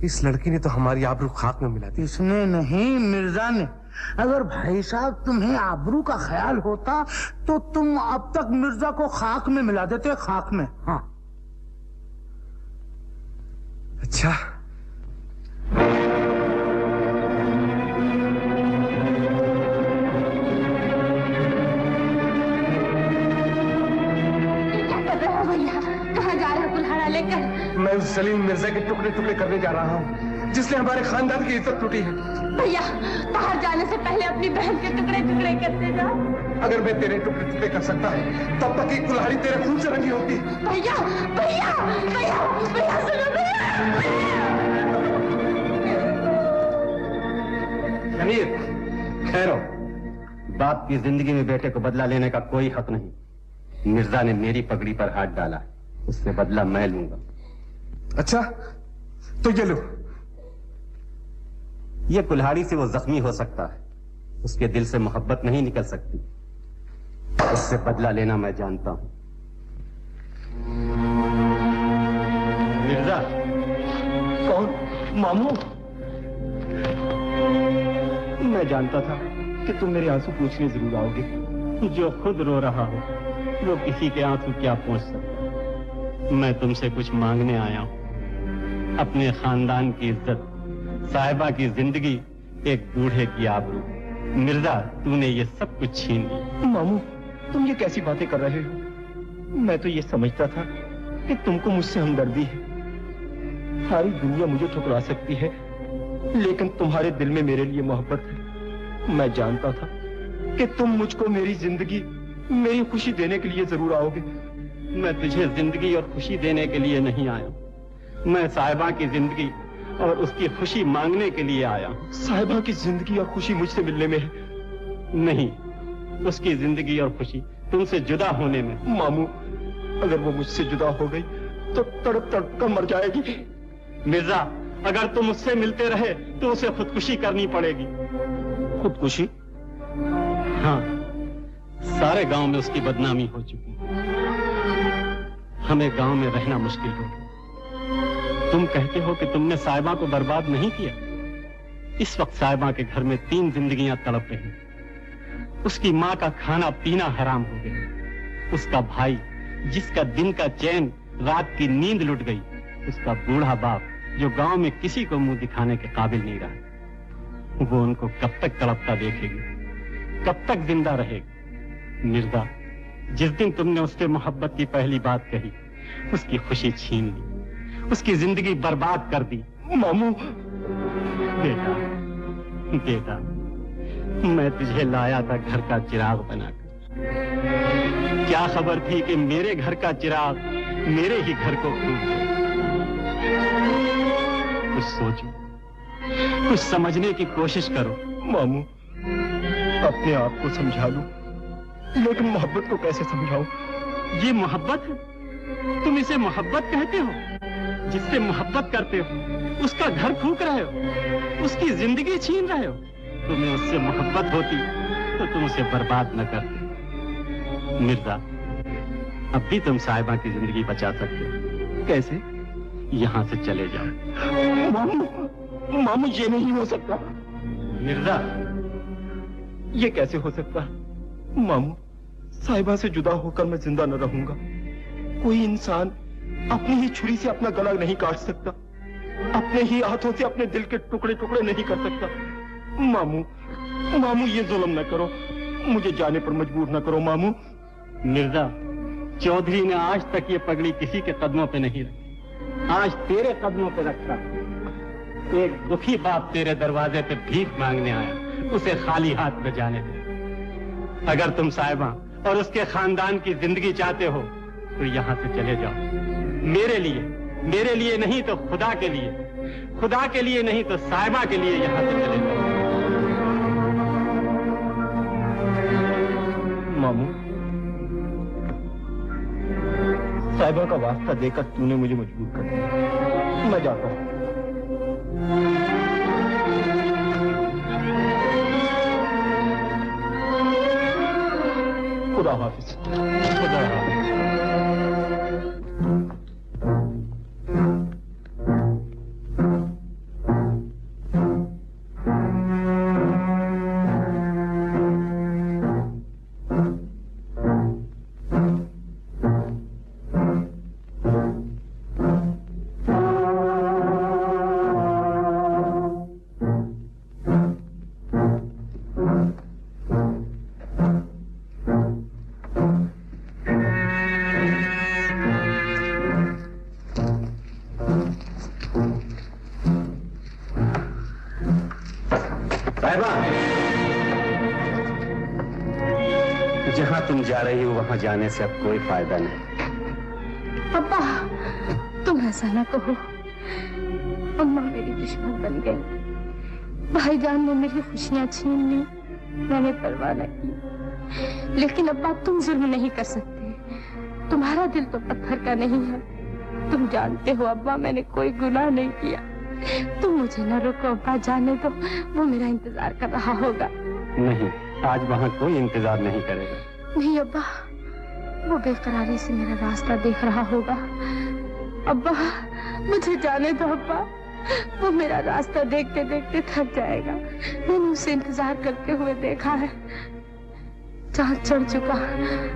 इस लड़की ने तो हमारी आबरू खाक में मिला दी। इसने नहीं, मिर्जा ने। अगर भाई साहब तुम्हें आबरू का ख्याल होता तो तुम अब तक मिर्जा को खाक में मिला देते, खाक में। हाँ। अच्छा, मैं उस सलीम मिर्जा के टुकड़े टुकड़े करने जा रहा हूँ, जिसने हमारे खानदान की इज्जत टूटी है। भैया, बाहर जाने से पहले अपनी बहन के टुकड़े टुकड़े करते जाओ। अगर मैं तेरे टुकड़े टुकड़े कर सकता तब तक की कुल्हाड़ी तेरे खून से रंगी होती। भैया भैया भैया भैया सुनो शमीर, ठहरो। बाप की जिंदगी में बेटे को बदला लेने का कोई हक नहीं। मिर्जा ने मेरी पगड़ी पर हाथ डाला, उससे बदला मैं लूंगा। अच्छा, तो ये लो। ये कुल्हाड़ी से वो जख्मी हो सकता है, उसके दिल से मोहब्बत नहीं निकल सकती। उससे बदला लेना मैं जानता हूं। मिर्जा। कौन? मामू? मैं जानता था कि तुम मेरे आंसू पूछने जरूर आओगे। जो खुद रो रहा हो वो किसी के आंसू क्या पहुंच सकता। मैं तुमसे कुछ मांगने आया हूं, अपने खानदान की इज्जत, साहिबा की जिंदगी, एक बूढ़े की आबरू। मिर्जा, तूने ये सब कुछ छीन लिया। मामू, तुम ये कैसी बातें कर रहे हो? मैं तो ये समझता था कि तुमको मुझसे हमदर्दी है। सारी दुनिया मुझे ठुकरा सकती है, लेकिन तुम्हारे दिल में मेरे लिए मोहब्बत है। मैं जानता था कि तुम मुझको मेरी जिंदगी, मेरी खुशी देने के लिए जरूर आओगे। मैं तुझे जिंदगी और खुशी देने के लिए नहीं आया, मैं साहिबा की जिंदगी और उसकी खुशी मांगने के लिए आया। साहिबा की जिंदगी और खुशी मुझसे मिलने में है? नहीं, उसकी जिंदगी और खुशी तुमसे जुदा होने में। मामू, अगर वो मुझसे जुदा हो गई तो तड़प तड़प कर मर जाएगी। मिर्जा, अगर तुम उससे मिलते रहे तो उसे खुदकुशी करनी पड़ेगी। खुदकुशी? हाँ, सारे गांव में उसकी बदनामी हो चुकी है। हमें गांव में रहना मुश्किल हो गया। तुम कहते हो कि तुमने साहिबा को बर्बाद नहीं किया। इस वक्त साहिबा के घर में 3 जिंदगियां तड़प रही। उसकी माँ का खाना पीना हराम हो गया। उसका भाई, जिसका दिन का चैन, रात की नींद लुट गई। उसका बूढ़ा बाप, जो गांव में किसी को मुंह दिखाने के काबिल नहीं रहा। वो उनको कब तक तड़पता देखेगी, कब तक जिंदा रहेगी। मिर्जा, जिस दिन तुमने उससे मोहब्बत की पहली बात कही, उसकी खुशी छीन ली, उसकी जिंदगी बर्बाद कर दी। मामू। बेटा, बेटा, मैं तुझे लाया था घर का चिराग बनाकर। क्या खबर थी कि मेरे घर का चिराग मेरे ही घर को फूंक दे। कुछ सोचो, कुछ समझने की कोशिश करो। मामू, अपने आप को समझा लूं, लेकिन मोहब्बत को कैसे समझाऊं? ये मोहब्बत है? तुम इसे मोहब्बत कहते हो? जिससे मोहब्बत करते हो उसका घर फूंक रहे हो, उसकी जिंदगी छीन रहे हो। तुम्हें उससे मोहब्बत होती तो तुम उसे बर्बाद न करते। मिर्जा, अब भी तुम साहिबा की जिंदगी बचा सकते हो। कैसे? यहाँ से चले जाओ। मामू ये नहीं हो सकता। मिर्जा, ये कैसे हो सकता? मामू, साहिबा से जुदा होकर मैं जिंदा न रहूंगा। कोई इंसान अपनी ही छुरी से अपना गला नहीं काट सकता, अपने ही हाथों से अपने दिल के टुकड़े टुकड़े नहीं कर सकता। मामू ये जुल्म न करो, मुझे जाने पर मजबूर न करो मामू। मिर्जा, चौधरी ने आज तक ये पगड़ी किसी के कदमों पे नहीं रखी, आज तेरे कदमों पे रखता। एक दुखी बाप तेरे दरवाजे पे भीख मांगने आया, उसे खाली हाथ में जाने दे। अगर तुम साहिबा और उसके खानदान की जिंदगी चाहते हो तो यहाँ से चले जाओ। मेरे लिए नहीं तो खुदा के लिए नहीं तो साहिबा के लिए यहाँ से चले जाओ। मामू, साहिबा का वास्ता देकर तूने मुझे मजबूर कर दिया। मैं जाता हूँ। खुदा हाफिज। खुदा हाफिज। जाने से अब कोई फायदा नहीं। पापा, तुम ऐसा ना कहो। अम्मा मेरी दुश्मन बन गई। भाईजान ने मेरी खुशियां छीन ली, मैंने परवाह न की। लेकिन अब्बा, तुम जुल्म नहीं कर सकते। तुम्हारा दिल तो पत्थर का नहीं है। तुम जानते हो अब्बा, मैंने कोई गुनाह नहीं किया। तुम मुझे न रोको अब्बा, जाने दो। वो मेरा इंतजार कर रहा होगा। नहीं, आज वहाँ कोई इंतजार नहीं करेगा। नहीं अब्बा, वो बेकरारी से मेरा रास्ता देख रहा होगा। अब्बा, मुझे जाने दो अब्बा। वो मेरा रास्ता देखते देखते थक जाएगा। मैंने उसे इंतजार करते हुए देखा है। चाँद चढ़ चुका।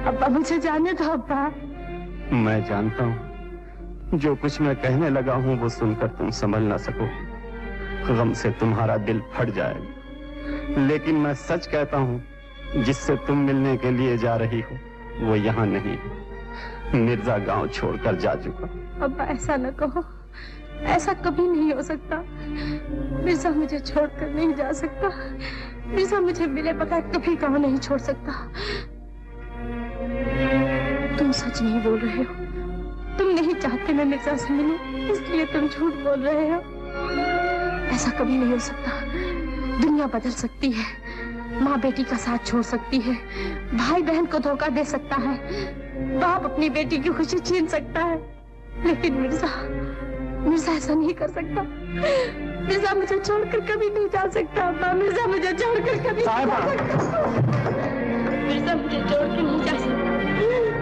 अब्बा, मुझे जाने दो अब्बा। मैं जानता हूँ जो कुछ मैं कहने लगा हूँ वो सुनकर तुम समझ ना सको। गम से तुम्हारा दिल फट जाएगा। लेकिन मैं सच कहता हूँ, जिससे तुम मिलने के लिए जा रही हो वो यहाँ नहीं है। मिर्जा गांव छोड़कर जा चुका। अब्बा, ऐसा न कहो। ऐसा कभी नहीं हो सकता। मिर्जा मुझे छोड़कर नहीं जा सकता। मिर्जा मुझे मिले बगैर कभी गांव नहीं छोड़ सकता। तुम सच नहीं बोल रहे हो। तुम नहीं चाहते मैं मिर्जा से मिलूं, इसलिए तुम झूठ बोल रहे हो। ऐसा कभी नहीं हो सकता। दुनिया बदल सकती है, माँ बेटी का साथ छोड़ सकती है, भाई बहन को धोखा दे सकता है, बाप अपनी बेटी की खुशी छीन सकता है, लेकिन मिर्जा ऐसा नहीं कर सकता। मिर्जा मुझे छोड़कर कभी नहीं जा सकता। मिर्जा मुझे छोड़कर कभी नहीं जा सकता। मिर्जा मुझे छोड़कर नहीं जा सकता।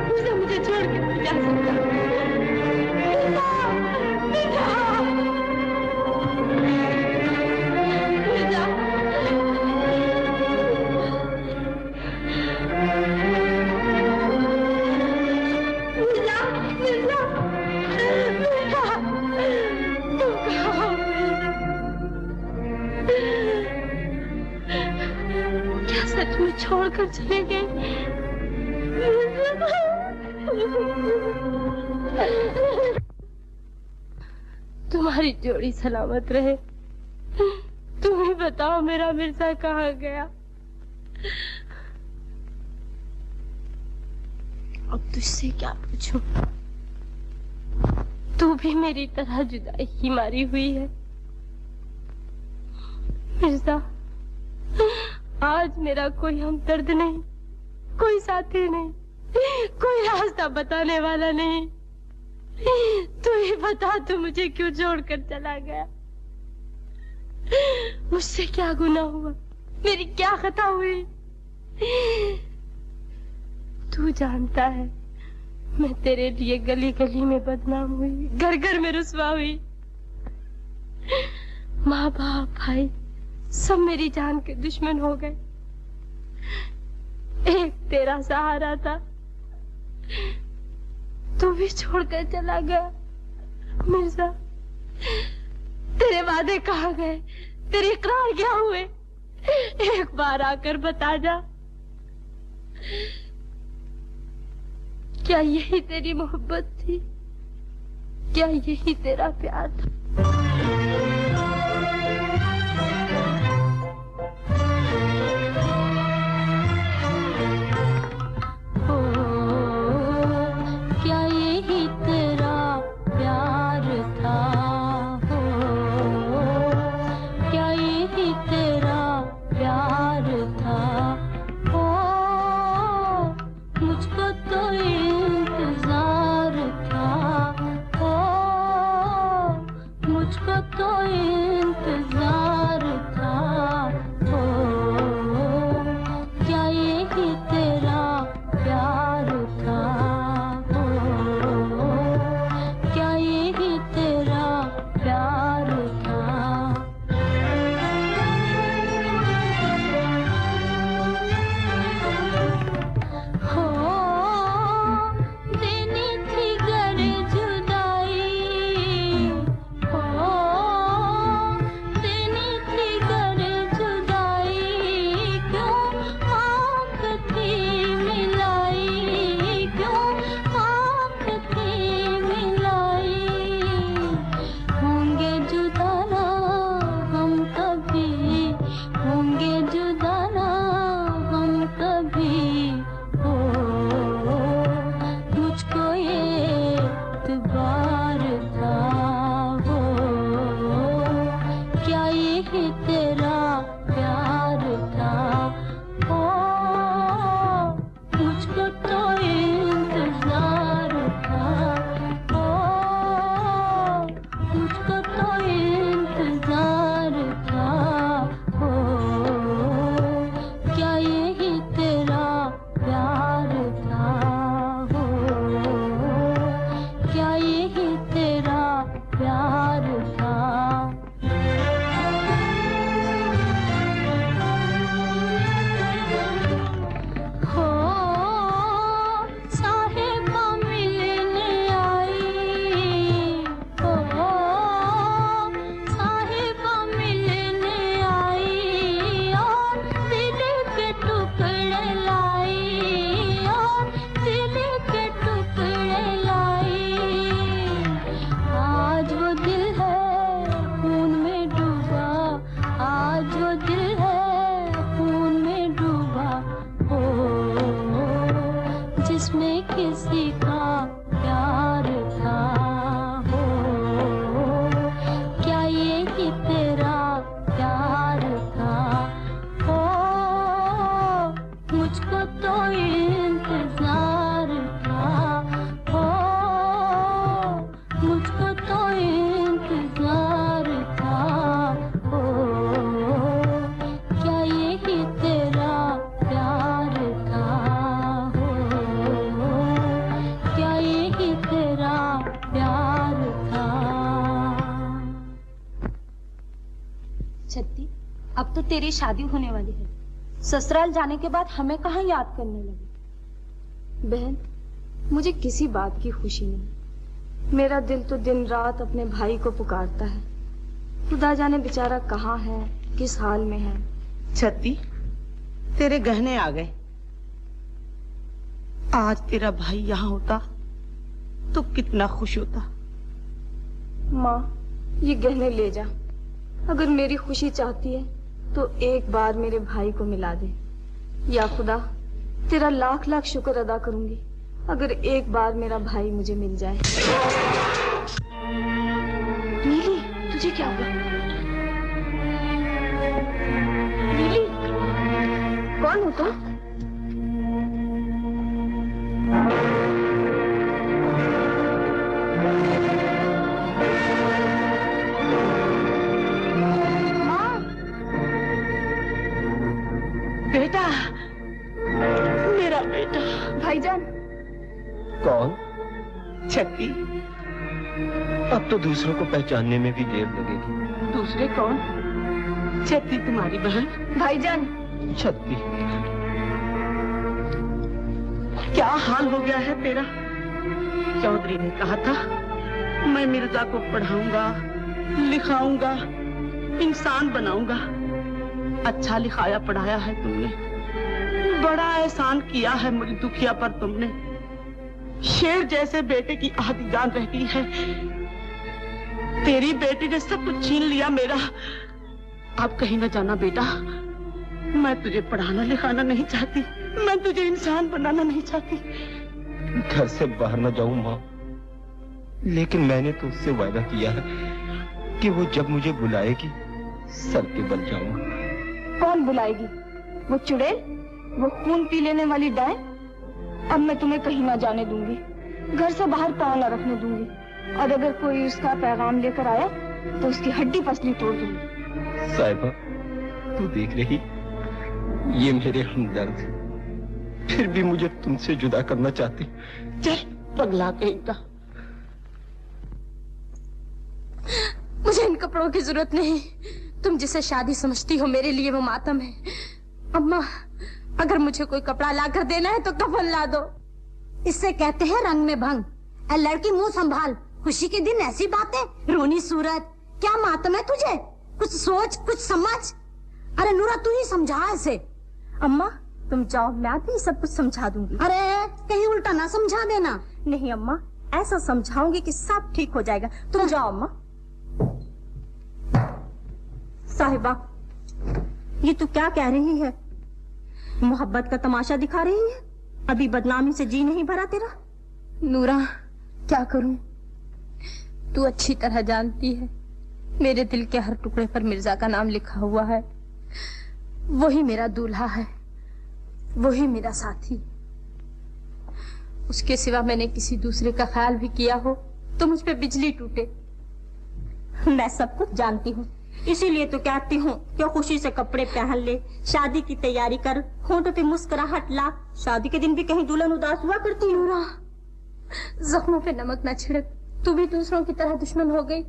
मिर्जा मुझे छोड़कर नहीं जा सकता। सच में छोड़कर चले गए। तुम्हारी जोड़ी सलामत रहे। तुम ही बताओ मेरा मिर्जा कहाँ गया। अब तुझसे क्या पूछूं? तू भी मेरी तरह जुदाई की मारी हुई है। मिर्जा, आज मेरा कोई हमदर्द नहीं, कोई साथी नहीं, कोई रास्ता बताने वाला नहीं। तू ही बता, तू मुझे क्यों छोड़कर चला गया? मुझसे क्या गुनाह हुआ? मेरी क्या खता हुई? तू जानता है मैं तेरे लिए गली गली में बदनाम हुई, घर घर में रुसवा हुई। माँ बाप भाई सब मेरी जान के दुश्मन हो गए। एक तेरा सहारा था, तू भी छोड़कर चला गया। मिर्जा, तेरे वादे कहाँ गए? तेरे इकरार क्या हुए? एक बार आकर बता जा। क्या यही तेरी मोहब्बत थी? क्या यही तेरा प्यार था? क्या यही तेरा प्यार था? क्या यही तेरा प्यार था? मुझको तो इंतजार था, मुझको तो इंतजार था। क्या यही तेरा प्यार था? क्या यही तेरा प्यार था? देनी थी गर जुदाई, देनी थी गर जुदाई, क्यों आँख थी मिलाई, क्यों आँख थी मिलाई। होंगे जुदा ना हम कभी, होंगे जुदा ना हम कभी। मुझको ये एतबार था, क्या यही तेरा प्यार था? मुझको तो इंतजार था, मुझको तो इंतजार था। क्या यही तेरा प्यार था? क्या यही तेरा प्यार था? हो साहिबा मिलने आई, हो साहिबा मिलने आई, और दिल के टुकड़े लाई, और दिल के टुकड़े लाई। आज वो दिल है खून में डूबा, आज वो दिल है खून में डूबा। जिसमें किसी का प्यार था। क्या यही तेरा प्यार था? मुझको तो इंतजार था, मुझको तो इंतजार था। क्या यही तेरा प्यार था? क्या यही तेरा प्यार था? छत्ती, अब तो तेरी शादी होने वाली है। ससुराल जाने के बाद हमें कहाँ याद करने लगी? बहन, मुझे किसी बात की खुशी नहीं। मेरा दिल तो दिन रात अपने भाई को पुकारता है। खुदा जाने बेचारा कहाँ है, किस हाल में है। छत्ती, तेरे गहने आ गए। आज तेरा भाई यहाँ होता तो कितना खुश होता। माँ, ये गहने ले जा। अगर मेरी खुशी चाहती है तो एक बार मेरे भाई को मिला दे। या खुदा, तेरा लाख लाख शुक्र अदा करूंगी अगर एक बार मेरा भाई मुझे मिल जाए। नीली, तुझे क्या हुआ? नीली, कौन हो तुम? कौन? छत्ती। अब तो दूसरों को पहचानने में भी देर लगेगी। दूसरे कौन? छत्ती तुम्हारी बहन। भाईजान। छत्ती, क्या हाल हो गया है तेरा? चौधरी ने कहा था मैं मिर्जा को पढ़ाऊंगा, लिखाऊंगा, इंसान बनाऊंगा। अच्छा लिखाया पढ़ाया है तुमने, बड़ा एहसान किया है मुझ दुखिया पर तुमने। शेर जैसे बेटे की आधी जान रहती है, तेरी बेटी ने सब कुछ छीन लिया मेरा। अब कहीं न जाना बेटा, मैं तुझे पढ़ाना लिखाना नहीं चाहती, मैं तुझे इंसान बनाना नहीं चाहती। घर से बाहर न जाऊं माँ, लेकिन मैंने तो उससे वादा किया है कि वो जब मुझे बुलाएगी सर के बल जाऊंगा। कौन बुलाएगी? वो चुड़ैल, वो खून पी लेने वाली डायन? अब मैं तुम्हें कहीं ना जाने दूंगी, घर से बाहर पाँव न रखने दूंगी, और अगर कोई उसका पैगाम लेकर आया तो उसकी हड्डी पसली तोड़ दूंगी। साहिबा, तू देख रही, ये मेरे हमदर्द फिर भी मुझे तुमसे जुदा करना चाहती। चल पगला कहीं का। मुझे इन कपड़ों की जरूरत नहीं, तुम जिसे शादी समझती हो मेरे लिए वो मातम है। अम्मा, अगर मुझे कोई कपड़ा लाकर देना है तो कफन ला दो। इससे कहते हैं रंग में भंग। ए लड़की, मुंह संभाल, खुशी के दिन ऐसी बातें, रोनी सूरत, क्या मातम है तुझे? कुछ सोच, कुछ समझ। अरे नूरा, तू ही समझा इसे। अम्मा तुम जाओ, मैं भी सब कुछ समझा दूंगी। अरे कहीं उल्टा ना समझा देना। नहीं अम्मा, ऐसा समझाऊंगी कि सब ठीक हो जाएगा। तुम जाओ अम्मा। साहिबा, ये तू क्या कह रही है? मोहब्बत का तमाशा दिखा रही है? अभी बदनामी से जी नहीं भरा तेरा? नूरा, क्या करूं? तू अच्छी तरह जानती है मेरे दिल के हर टुकड़े पर मिर्जा का नाम लिखा हुआ है। वही मेरा दूल्हा है, वही मेरा साथी। उसके सिवा मैंने किसी दूसरे का ख्याल भी किया हो तो मुझ पे बिजली टूटे। मैं सब कुछ जानती हूँ, इसीलिए तो कहती हूँ कि खुशी से कपड़े पहन ले, शादी की तैयारी कर, होंठों पे मुस्कुराहट ला। शादी के दिन भी कहीं दुल्हन उदास हुआ करती है। जख्मों पे नमक न छिड़क, तू भी दूसरों की तरह दुश्मन हो गई।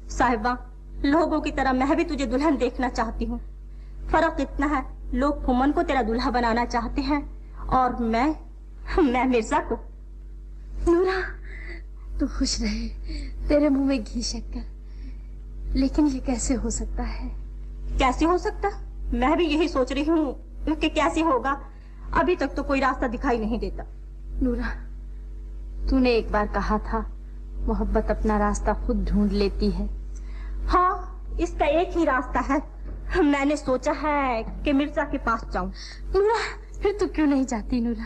साहिबा, लोगों की तरह मैं भी तुझे दुल्हन देखना चाहती हूँ। फर्क इतना है, लोग फुमन को तेरा दूल्हा बनाना चाहते हैं और मैं मिर्जा को। नूरा, तू खुश रहे, तेरे मुंह में घी शक्कर। लेकिन ये कैसे हो सकता है? कैसे हो सकता? मैं भी यही सोच रही हूँ कि कैसे होगा। अभी तक तो कोई रास्ता दिखाई नहीं देता। नूरा, तूने एक बार कहा था मोहब्बत अपना रास्ता खुद ढूंढ लेती है। हाँ, इसका एक ही रास्ता है। मैंने सोचा है कि मिर्जा के पास जाऊं। नूरा, फिर तू क्यों नहीं जाती? नूरा,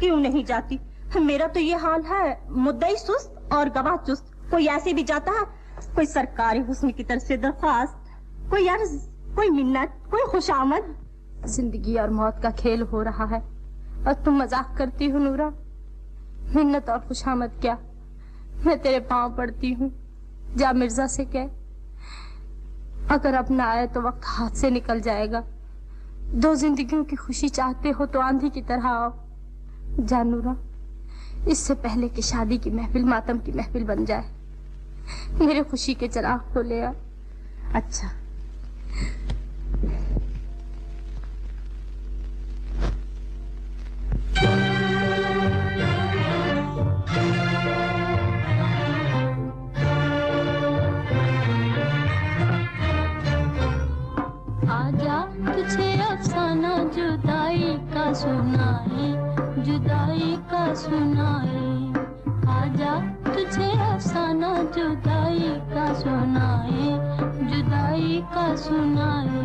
क्यों नहीं जाती? मेरा तो ये हाल है, मुद्दई सुस्त और गवाह चुस्त। कोई ऐसे भी जाता है, कोई सरकारी हुस्न की तरफ से दरख्वास्त, कोई अर्ज, कोई मिन्नत, कोई खुशामद। जिंदगी और मौत का खेल हो रहा है और तुम मजाक करती हो। नूरा, मिन्नत और खुशामद क्या? मैं तेरे पांव पड़ती हूँ, जा मिर्जा से कह, अगर अब ना आए तो वक्त हाथ से निकल जाएगा। दो जिंदगियों की खुशी चाहते हो तो आंधी की तरह आओ। जा नूरा, इससे पहले कि शादी की महफिल मातम की महफिल बन जाए, मेरे खुशी के चिराग को ले आ। अच्छा। आजा तुझे अफसाना जुदाई का सुनाए, जुदाई का सुनाए। आजा तुझे अफसाना जुदाई का सुनाए, जुदाई का सुनाए।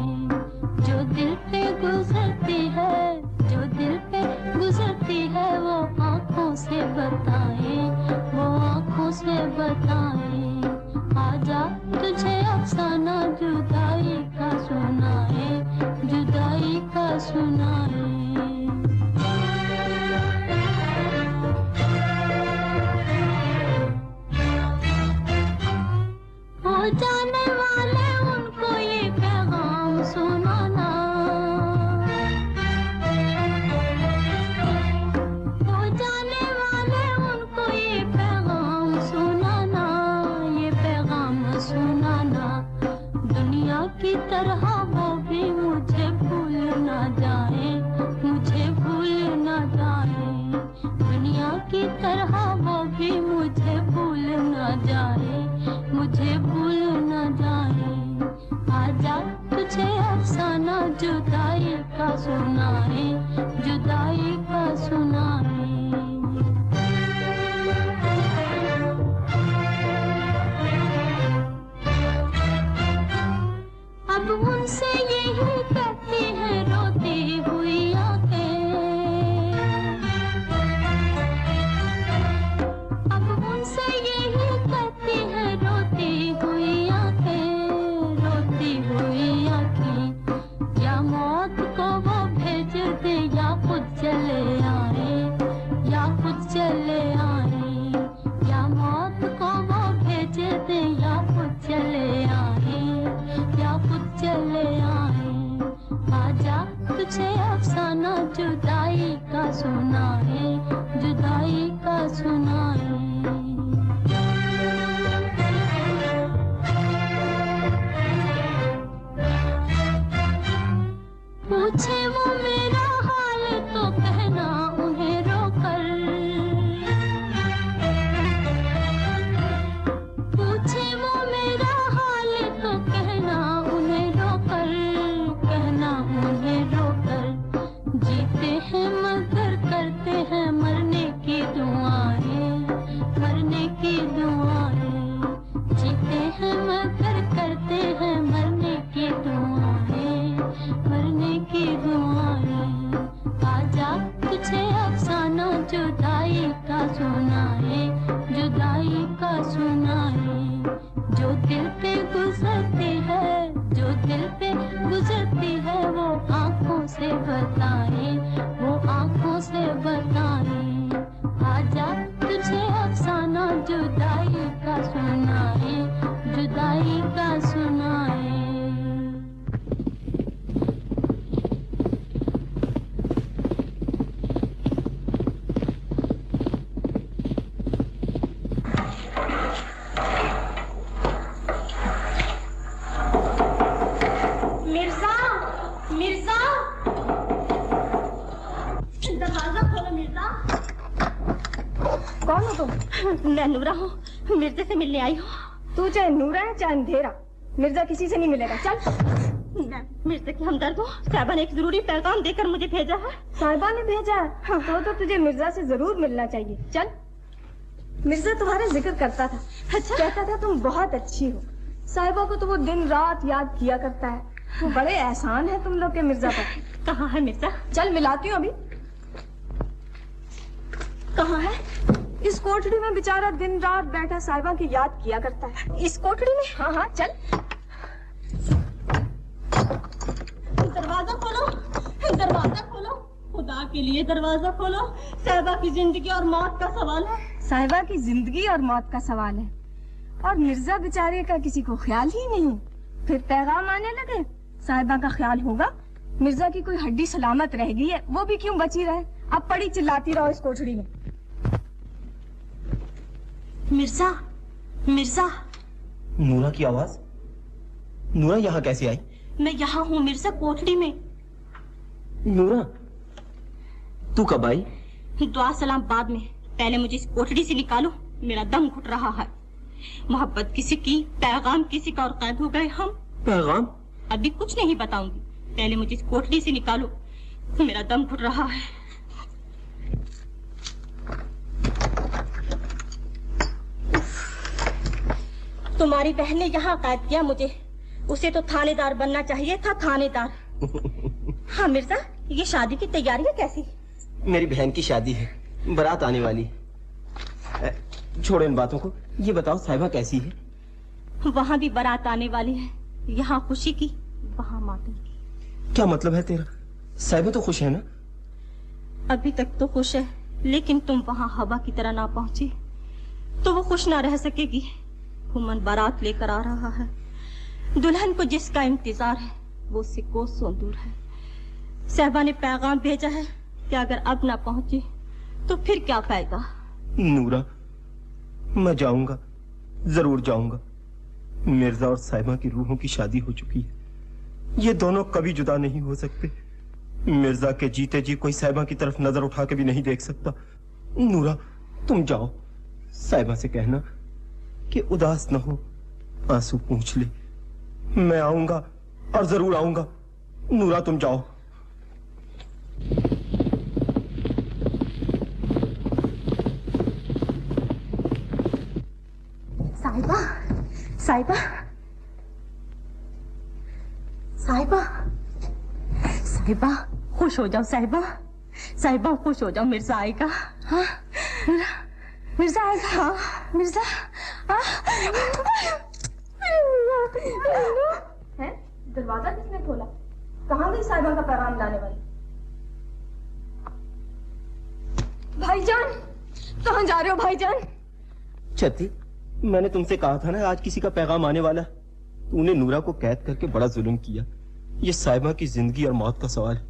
जो दिल पे गुजरती है, जो दिल पे गुजरती है, वो आँखों से बताए, वो आँखों से बताए। आजा तुझे अफसाना जुदाई का सुनाए, जुदाई का सुनाए। हो जाने वाले उनको ये पैगाम सुनाना, हो जाने वाले दुनिया की तरह वो भी मुझे भूल न जाए, मुझे भूल न जाए। आजा तुझे अफसाना जुदाई का सुनाए, जुदाई का सुनाए। अब उनसे यही कहती है रोती हुई आंखें, अब उनसे यही कहती है रोती हुई आंखें, रोती हुई आंखें। या मौत को वो भेज दे या खुद चले आए, या खुद चले आए। या मौत को वो भेज दे या खुद चले आए, या खुद चले आए। आजा तुझे अफसाना जुदाई का सुनाए, जुदाई का सुनाए। पूछे वो मेरा हाल तो कहना उन्हें रोकर, पूछे वो मेरा हाल तो कहना उन्हें रोकर, कहना उन्हें रोकर। जीते हैं मगर करते हैं मरने की दुआएं, मरने की दुआएं। जीते हैं मगर करते हैं मरने की दुआएं, मरने की दुआएं। आजा तुझे अफसाना जुदाई का सुनाए, जुदाई का सुनाए। जो दिल पे गुजरती है, जो दिल पे गुजरती है वो आंखों से बताए, वो आंखों से बताए। आजा तुझे अफसाना जुदाई का सुनाए, जुदाई का सुनाए। मिर्जा, मिर्जा, दरवाजा खोलो मिर्जा। कौन हो तुम? मैं नूरा हूँ, मिर्जे से मिलने आई हूँ। तू चाहे नूरा है चाहे अंधेरा, मिर्जा किसी से नहीं मिलेगा। चल। मैं मिर्जे की हमदर्द हूँ। साहिबा ने एक जरूरी पैगाम देकर मुझे भेजा है। साहिबा ने भेजा है? हाँ। तो तुझे मिर्जा से जरूर मिलना चाहिए। चल। मिर्जा तुम्हारा जिक्र करता था। अच्छा? कहता था तुम बहुत अच्छी हो। साहिबा को तो वो दिन रात याद किया करता है। वो बड़े एहसान है तुम लोग के मिर्जा पर। कहाँ है मिर्जा? चल मिलाती हूँ अभी। कहाँ है? इस कोठड़ी में बेचारा दिन रात बैठा साहिबा की याद किया करता है। इस कोठड़ी में? हाँ हाँ चल। दरवाजा खोलो, दरवाजा खोलो, खुदा के लिए दरवाजा खोलो। साहिबा की जिंदगी और मौत का सवाल है। साहिबा की जिंदगी और मौत का सवाल है और मिर्जा बेचारे का किसी को ख्याल ही नहीं। फिर पैगाम आने लगे, साहिबा का ख्याल होगा। मिर्जा की कोई हड्डी सलामत रह गई है, वो भी क्यों बची रहे। अब पड़ी चिल्लाती रहो इस कोठड़ी में। मिर्जा, मिर्जा। नूरा की आवाज? नूरा यहाँ कैसे आई? मैं यहाँ हूँ मिर्जा, कोठड़ी में। नूरा, तू कब आई? दुआ सलाम बाद में, पहले मुझे इस कोठड़ी से निकालो, मेरा दम घुट रहा है। मोहब्बत किसी की, पैगाम किसी का और कैद हो गए हम। पैगाम? अभी कुछ नहीं बताऊंगी, पहले मुझे इस कोठड़ी से निकालो, मेरा दम घुट रहा है। तुम्हारी बहन ने यहाँ कैद किया मुझे, उसे तो थानेदार बनना चाहिए था, थानेदार। हाँ मिर्जा, ये शादी की तैयारियां कैसी? मेरी बहन की शादी है, बारात आने वाली है। छोड़ो इन बातों को, ये बताओ साहिबा कैसी है? वहाँ भी बारात आने वाली है, यहाँ खुशी की, वहाँ मातम की। क्या मतलब है तेरा? साहिबा तो खुश है ना? अभी तक तो खुश है, लेकिन तुम वहाँ हवा की तरह ना पहुँची तो वो खुश ना रह सकेगी। हुमन बारात लेकर आ रहा है, दुल्हन को जिसका इंतजार है वो उससे कोसों दूर है। साहिबा ने पैगाम भेजा है कि अगर अब ना पहुंची तो फिर क्या फायदा। नूरा, मैं जाऊंगा, जरूर जाऊंगा। मिर्जा और साहिबा की रूहों की शादी हो चुकी है, ये दोनों कभी जुदा नहीं हो सकते। मिर्जा के जीते जी कोई साहिबा की तरफ नजर उठा के भी नहीं देख सकता। नूरा तुम जाओ, साहिबा से कहना कि उदास न हो, आंसू पूछ ले। मैं आऊंगा और जरूर आऊंगा। नूरा तुम जाओ। साहिबा, साहिबा, साहिबा, साहिबा, खुश हो जाओ साहिबा, साहिबा खुश हो जाओ, मिर्जा आएगा। हाँ मिर्जा आएगा। हाँ मिर्जा। हाँ है? दरवाजा किसने खोला? कहाँ गई साहिबा का पैगाम लाने वाली? भाईजान, कहाँ जा रहे हो भाईजान? छती, मैंने तुमसे कहा था ना आज किसी का पैगाम आने वाला। तूने नूरा को कैद करके बड़ा जुल्म किया। ये साहिबा की जिंदगी और मौत का सवाल है।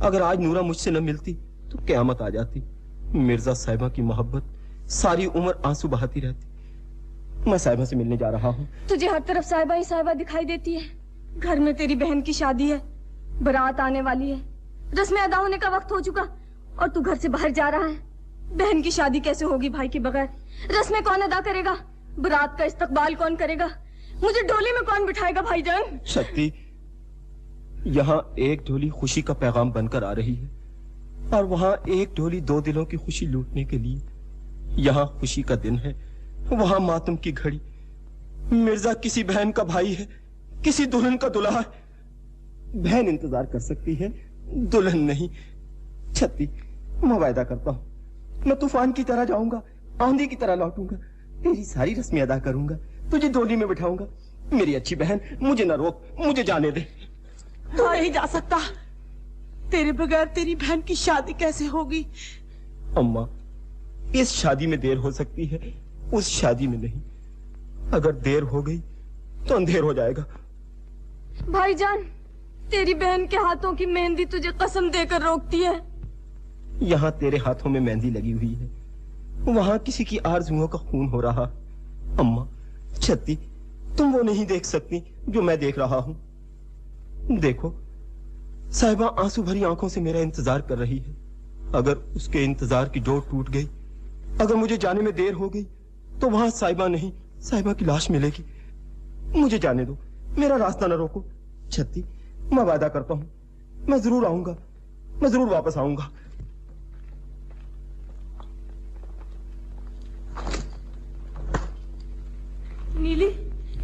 अगर आज नूरा मुझसे न मिलती तो क़यामत आ जाती। मिर्जा साहिबा की मोहब्बत सारी उम्र आंसू बहाती रहती। मैं साहिबा से मिलने जा रहा हूँ। तुझे हर तरफ साहिबा ही साहिबा दिखाई देती है। घर में तेरी बहन की शादी है, बारात आने वाली है, रस्में अदा होने का वक्त हो चुका और तू घर से बाहर जा रहा है। बहन की शादी कैसे होगी भाई के बगैर? रस्में कौन अदा करेगा? बारात का इस्तकबाल कौन करेगा? मुझे डोली में कौन बिठाएगा भाईजान? शक्ति, यहाँ एक डोली खुशी का पैगाम बनकर आ रही है और वहाँ एक डोली दो दिलों की खुशी लूटने के लिए। यहाँ खुशी का दिन है, वहाँ मातम की घड़ी। मिर्जा किसी बहन का भाई है, किसी दुल्हन का दुल्हा है। बहन इंतजार कर सकती है, दुल्हन नहीं। छत्ती, मैं वायदा करता हूँ, मैं तूफान की तरह जाऊंगा, आंधी की तरह लौटूंगा, तेरी सारी रस्में अदा करूंगा, तुझे डोली में बिठाऊंगा। मेरी अच्छी बहन, मुझे न रोक, मुझे जाने दे। तू नहीं जा सकता। तेरे बगैर तेरी बहन की शादी कैसे होगी? अम्मा, इस शादी में देर हो सकती है, उस शादी में नहीं। अगर देर हो गई तो अंधेर हो जाएगा। भाईजान, तेरी बहन के हाथों की मेहंदी तुझे कसम देकर रोकती है। यहाँ तेरे हाथों में मेहंदी लगी हुई है, वहां किसी की आरजुओं का खून हो रहा। अम्मा, छत्ती, तुम वो नहीं देख सकती जो मैं देख रहा हूं। देखो, साहिबा आंसू भरी आंखों से मेरा इंतजार कर रही है। अगर उसके इंतजार की डोर टूट गई, अगर मुझे जाने में देर हो गई, तो वहां साहिबा नहीं, साहिबा की लाश मिलेगी। मुझे जाने दो, मेरा रास्ता न रोको। छत्ती, मैं वादा करता हूं, मैं जरूर आऊंगा, मैं जरूर वापस आऊंगा। नीली,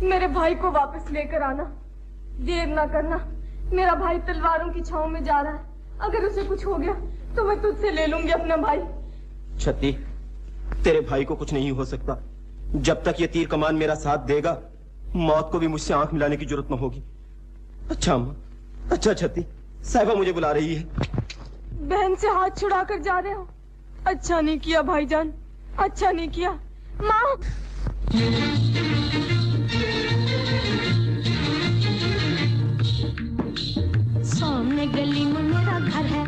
मेरे भाई को वापस लेकर आना, देर ना करना। मेरा भाई तलवारों की छांव में जा रहा है, अगर उसे कुछ हो गया तो मैं तुझसे ले लूंगी अपना भाई। छत्ती, तेरे भाई को कुछ नहीं हो सकता। जब तक ये तीर कमान मेरा साथ देगा, मौत को भी मुझसे आंख मिलाने की जरूरत न होगी। अच्छा अम्मा, अच्छा छत्ती, साहिबा मुझे बुला रही है। बहन से हाथ छुड़ा कर जा रहे हो? अच्छा नहीं किया भाईजान, अच्छा नहीं किया। माँ, सामने गली में मेरा घर है,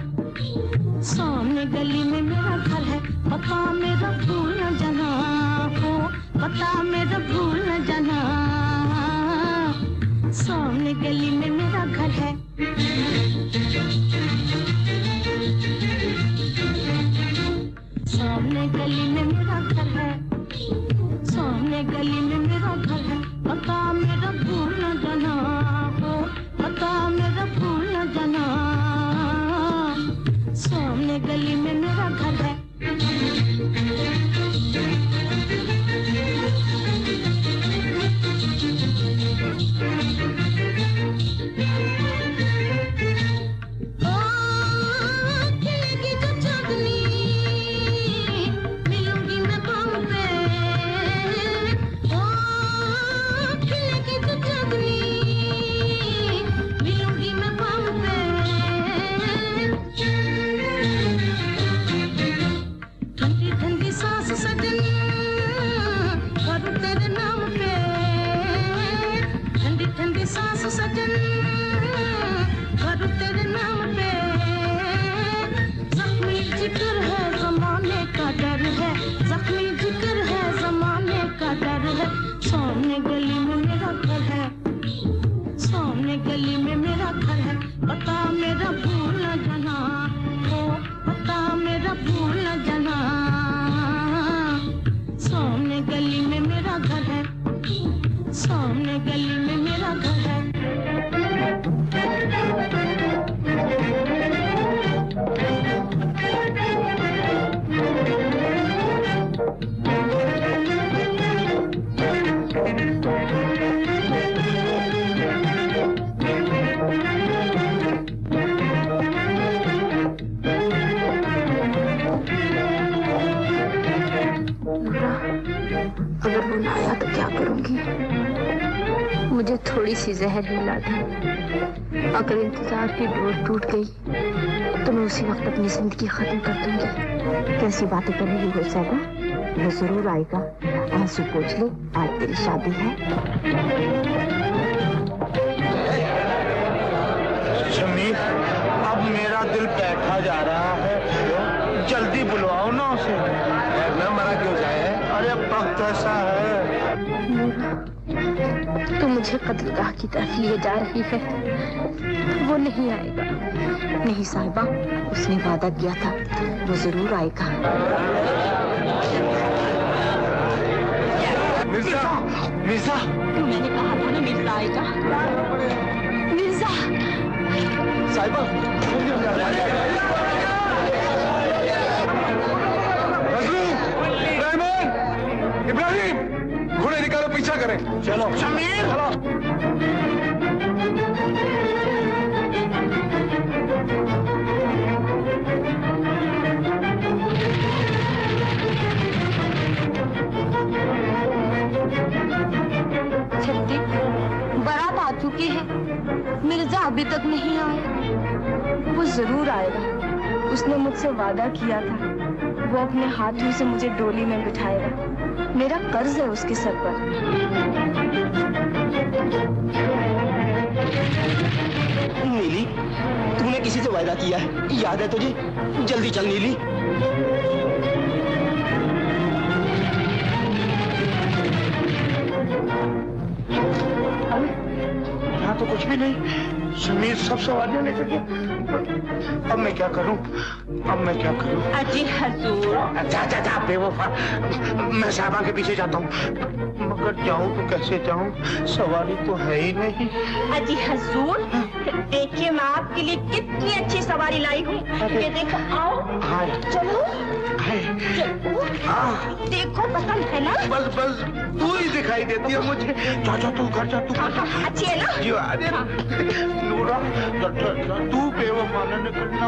सामने गली में मेरा घर है। पता मेरा भूल न जाना हो, पता मेरा भूल न जाना। सामने गली में मेरा घर है। सामने गली में मेरा घर है, सामने गली में मेरा घर है। पता मेरा भूल न जाना हो, पता मेरा भूल न जाना। सामने गली में मेरा घर है। अगर वो ना आया तो क्या करूंगी? मुझे थोड़ी सी जहर हिला दी। अगर इंतजार की डोर टूट गई तो मैं उसी वक्त अपनी जिंदगी खत्म कर दूंगी। कैसी बातें कर रही हो साहबा? वो जरूर आएगा। आंसू पोंछ ले, आज तेरी शादी है। शमीर, अब मेरा दिल बैठा जा रहा है, जल्दी बुलवाओ ना उसे। न मरा क्यों जाए? अरे वक्त ऐसा है। तो मुझे कत्लगाह की तरफ लिए जा रही है। वो नहीं आएगा। नहीं साहिबा, उसने वादा किया था, वो जरूर आएगा। मिर्जा, मिर्जा, मैंने कहा था ना मिर्जा आएगा। मिर्जा, साहिबा, इब्राहिम, घोड़े निकालो, पीछा करें। चलो शमीर, चलो। छत्ती, बारात आ चुकी है। मिर्जा अभी तक नहीं आया। वो जरूर आएगा। उसने मुझसे वादा किया था, वो अपने हाथों से मुझे डोली में बिठाएगा। मेरा कर्ज है उसके सर पर। नीली, तूने किसी से वादा किया है, याद है तुझे? जल्दी चल नीली। यहाँ तो कुछ भी नहीं। शमीर सब सवारियां लेकर गया। अब मैं क्या करूं? अब मैं क्या करूं? अजी हजूर। जा बेवफा, मैं साहबा के पीछे जाता हूँ। मगर जाऊं तो कैसे जाऊं? सवारी तो है ही नहीं। अजी हजूर, देखिए मैं आपके लिए कितनी अच्छी सवारी लाई हूँ। ये देखो, आओ। चलो, देखो पसंद है ना? बस तू ही दिखाई देती है मुझे। जा तू घर जा, तू अच्छी है ना? नूरा, तू बेवफा न निकलना।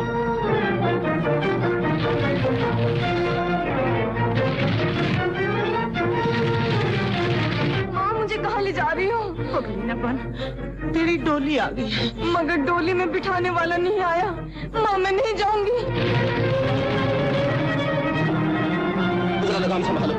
माँ, मुझे कहाँ ले जा रही हो? न बन, तेरी डोली आ गई है। मगर डोली में बिठाने वाला नहीं आया। माँ, मैं नहीं जाऊंगी। लगाम संभालो।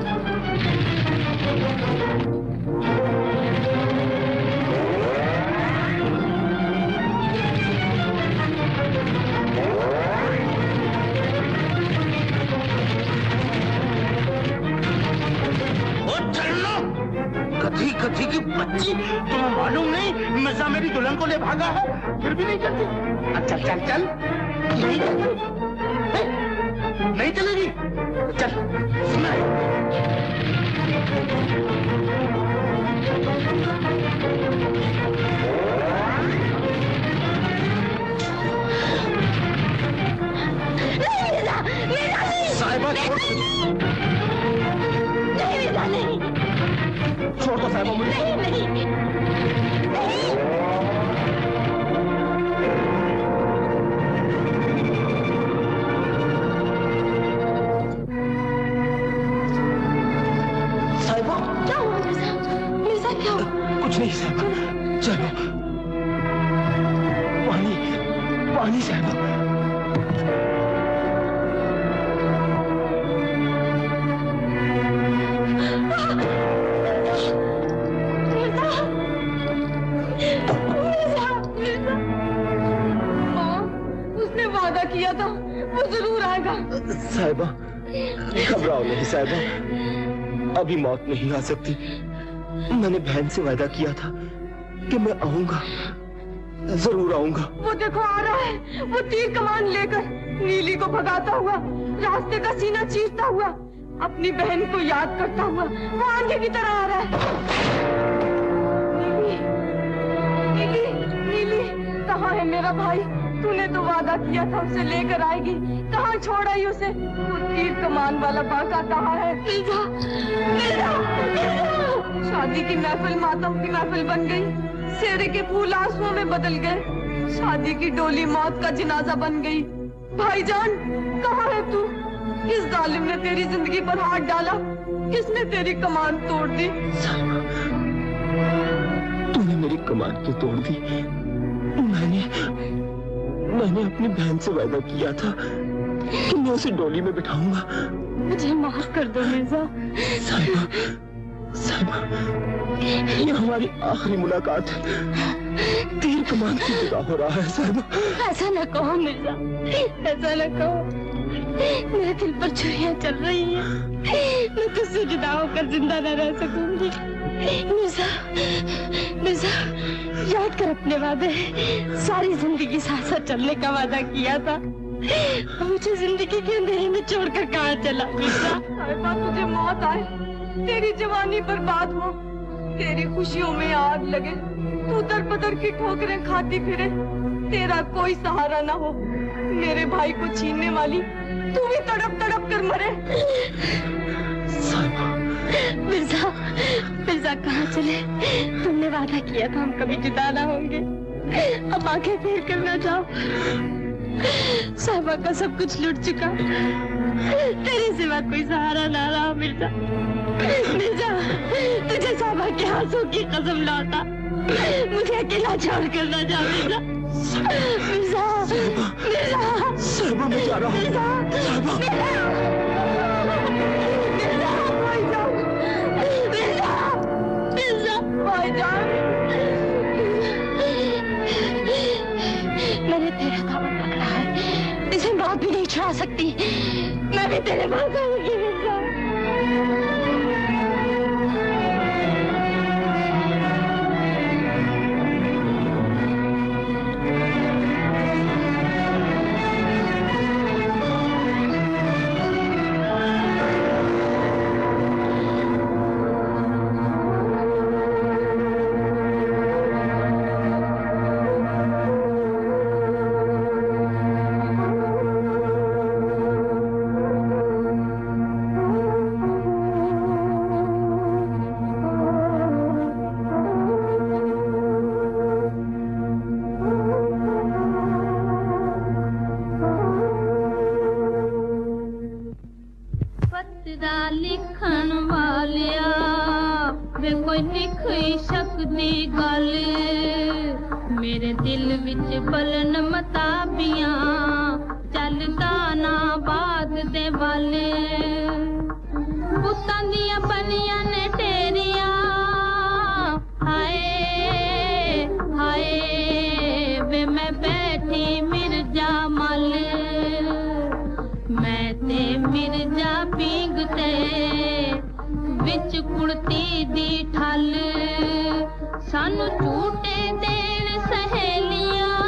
कथी की बच्ची, तुम्हें मालूम नहीं मिर्जा मेरी दुल्हन को ले भागा है, फिर भी नहीं चलती। चल चल चल, नहीं चलती, नहीं चलेगी। चल साहिबा, नहीं, छोड़ दो साहिबा मुझे। नहीं। साहिबा, क्या हुआ मिर्जा? क्या हुआ? कुछ नहीं साहिबा, चलो। पानी साहिबा। किया था, वो जरूर आएगा। साहिबा, घबराओ नहीं साहिबा, अभी मौत नहीं आ सकती। मैंने बहन से वादा किया था कि मैं आऊंगा, जरूर आऊंगा। वो देखो आ रहा है, वो तीर कमान लेकर नीली को भगाता हुआ, रास्ते का सीना चीरता हुआ, अपनी बहन को याद करता हुआ, वो आंधी की तरह आ रहा है। नीली, नीली, कहाँ है मेरा भाई? तूने तो वादा किया था उसे लेकर आएगी, कहाँ छोड़ आई उसे? वो तीर कमान वाला बाका कहाँ है? मिर्जा, मिर्जा, शादी की महफिल मातम की महफिल बन गई, सेहरे के फूल आंसुओं में बदल गए, शादी की डोली मौत का जनाजा बन गई। भाईजान, कहाँ है तू? किस जालिम ने तेरी जिंदगी पर हाथ डाला? किसने तेरी कमान तोड़ दी? तूने मेरी कमान क्यों तोड़ दी? मैंने अपनी बहन से वादा किया था कि मैं उसे डोली में बिठाऊंगा। मुझे माफ कर दो मिर्जा। साहिबा, ये हमारी आखिरी मुलाकात है। तीर कमान की जुदा हो रहा है साहिबा। ऐसा न कहो मिर्जा, ऐसा न कहो। मेरे दिल पर छुरियां चल रही हैं। मैं तुझसे जुदा होकर जिंदा न रह सकूंगी। मिर्जा, याद कर अपने वादे। सारी जिंदगी साथ साथ चलने का वादा किया था। मुझे जिंदगी के अंधेरे में छोड़कर कहाँ चला मिर्जा? साहिबा, तुझे मौत आए, तेरी जवानी बर्बाद हो, तेरी खुशियों में आग लगे, तू दर-बदर की ठोकरें खाती फिरे, तेरा कोई सहारा ना हो, मेरे भाई को छीनने वाली तू भी तड़प तड़प कर मरे। मिर्जा कहाँ चले? तुमने वादा किया था हम कभी जुदा ना होंगे, अब आंखें फेर कर ना जाओ। साहिबा का सब कुछ लुट चुका, तेरे सिवा कोई सहारा ना रहा। मिर्जा, तुझे साहिबा के आंसू की कसम लौटा, मुझे अकेला छोड़ कर ना जा। मिर्जा, मैं जा रहा हूँ। मैंने तेरा दामन पकड़ा है, इसे मौत भी नहीं छुड़ा सकती। मैं भी तेरे पास आऊंगी मिर्जा। लिखन वालिया वे कोई लिख सकदी गल, मेरे दिल विच बलन मताबियां चलदा ना बाद दे वाले। पुत्तां दियां बनियां ने टेरियां, हाय हाय वे मैं बैठी मिर्जा मल, मैं ते मिर्जा पींगते विच कुड़ती दी ठल, सानू झूठे देन सहेलियां,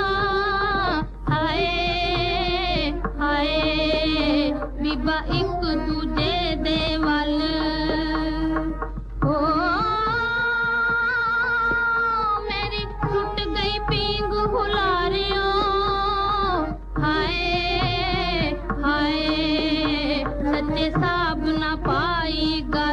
हाय हाय बीबा एक दूजे दे वल। ओ मेरी टूट गई पींग हुलारियों, हाय हाय सच्चे साब ना पाई गा,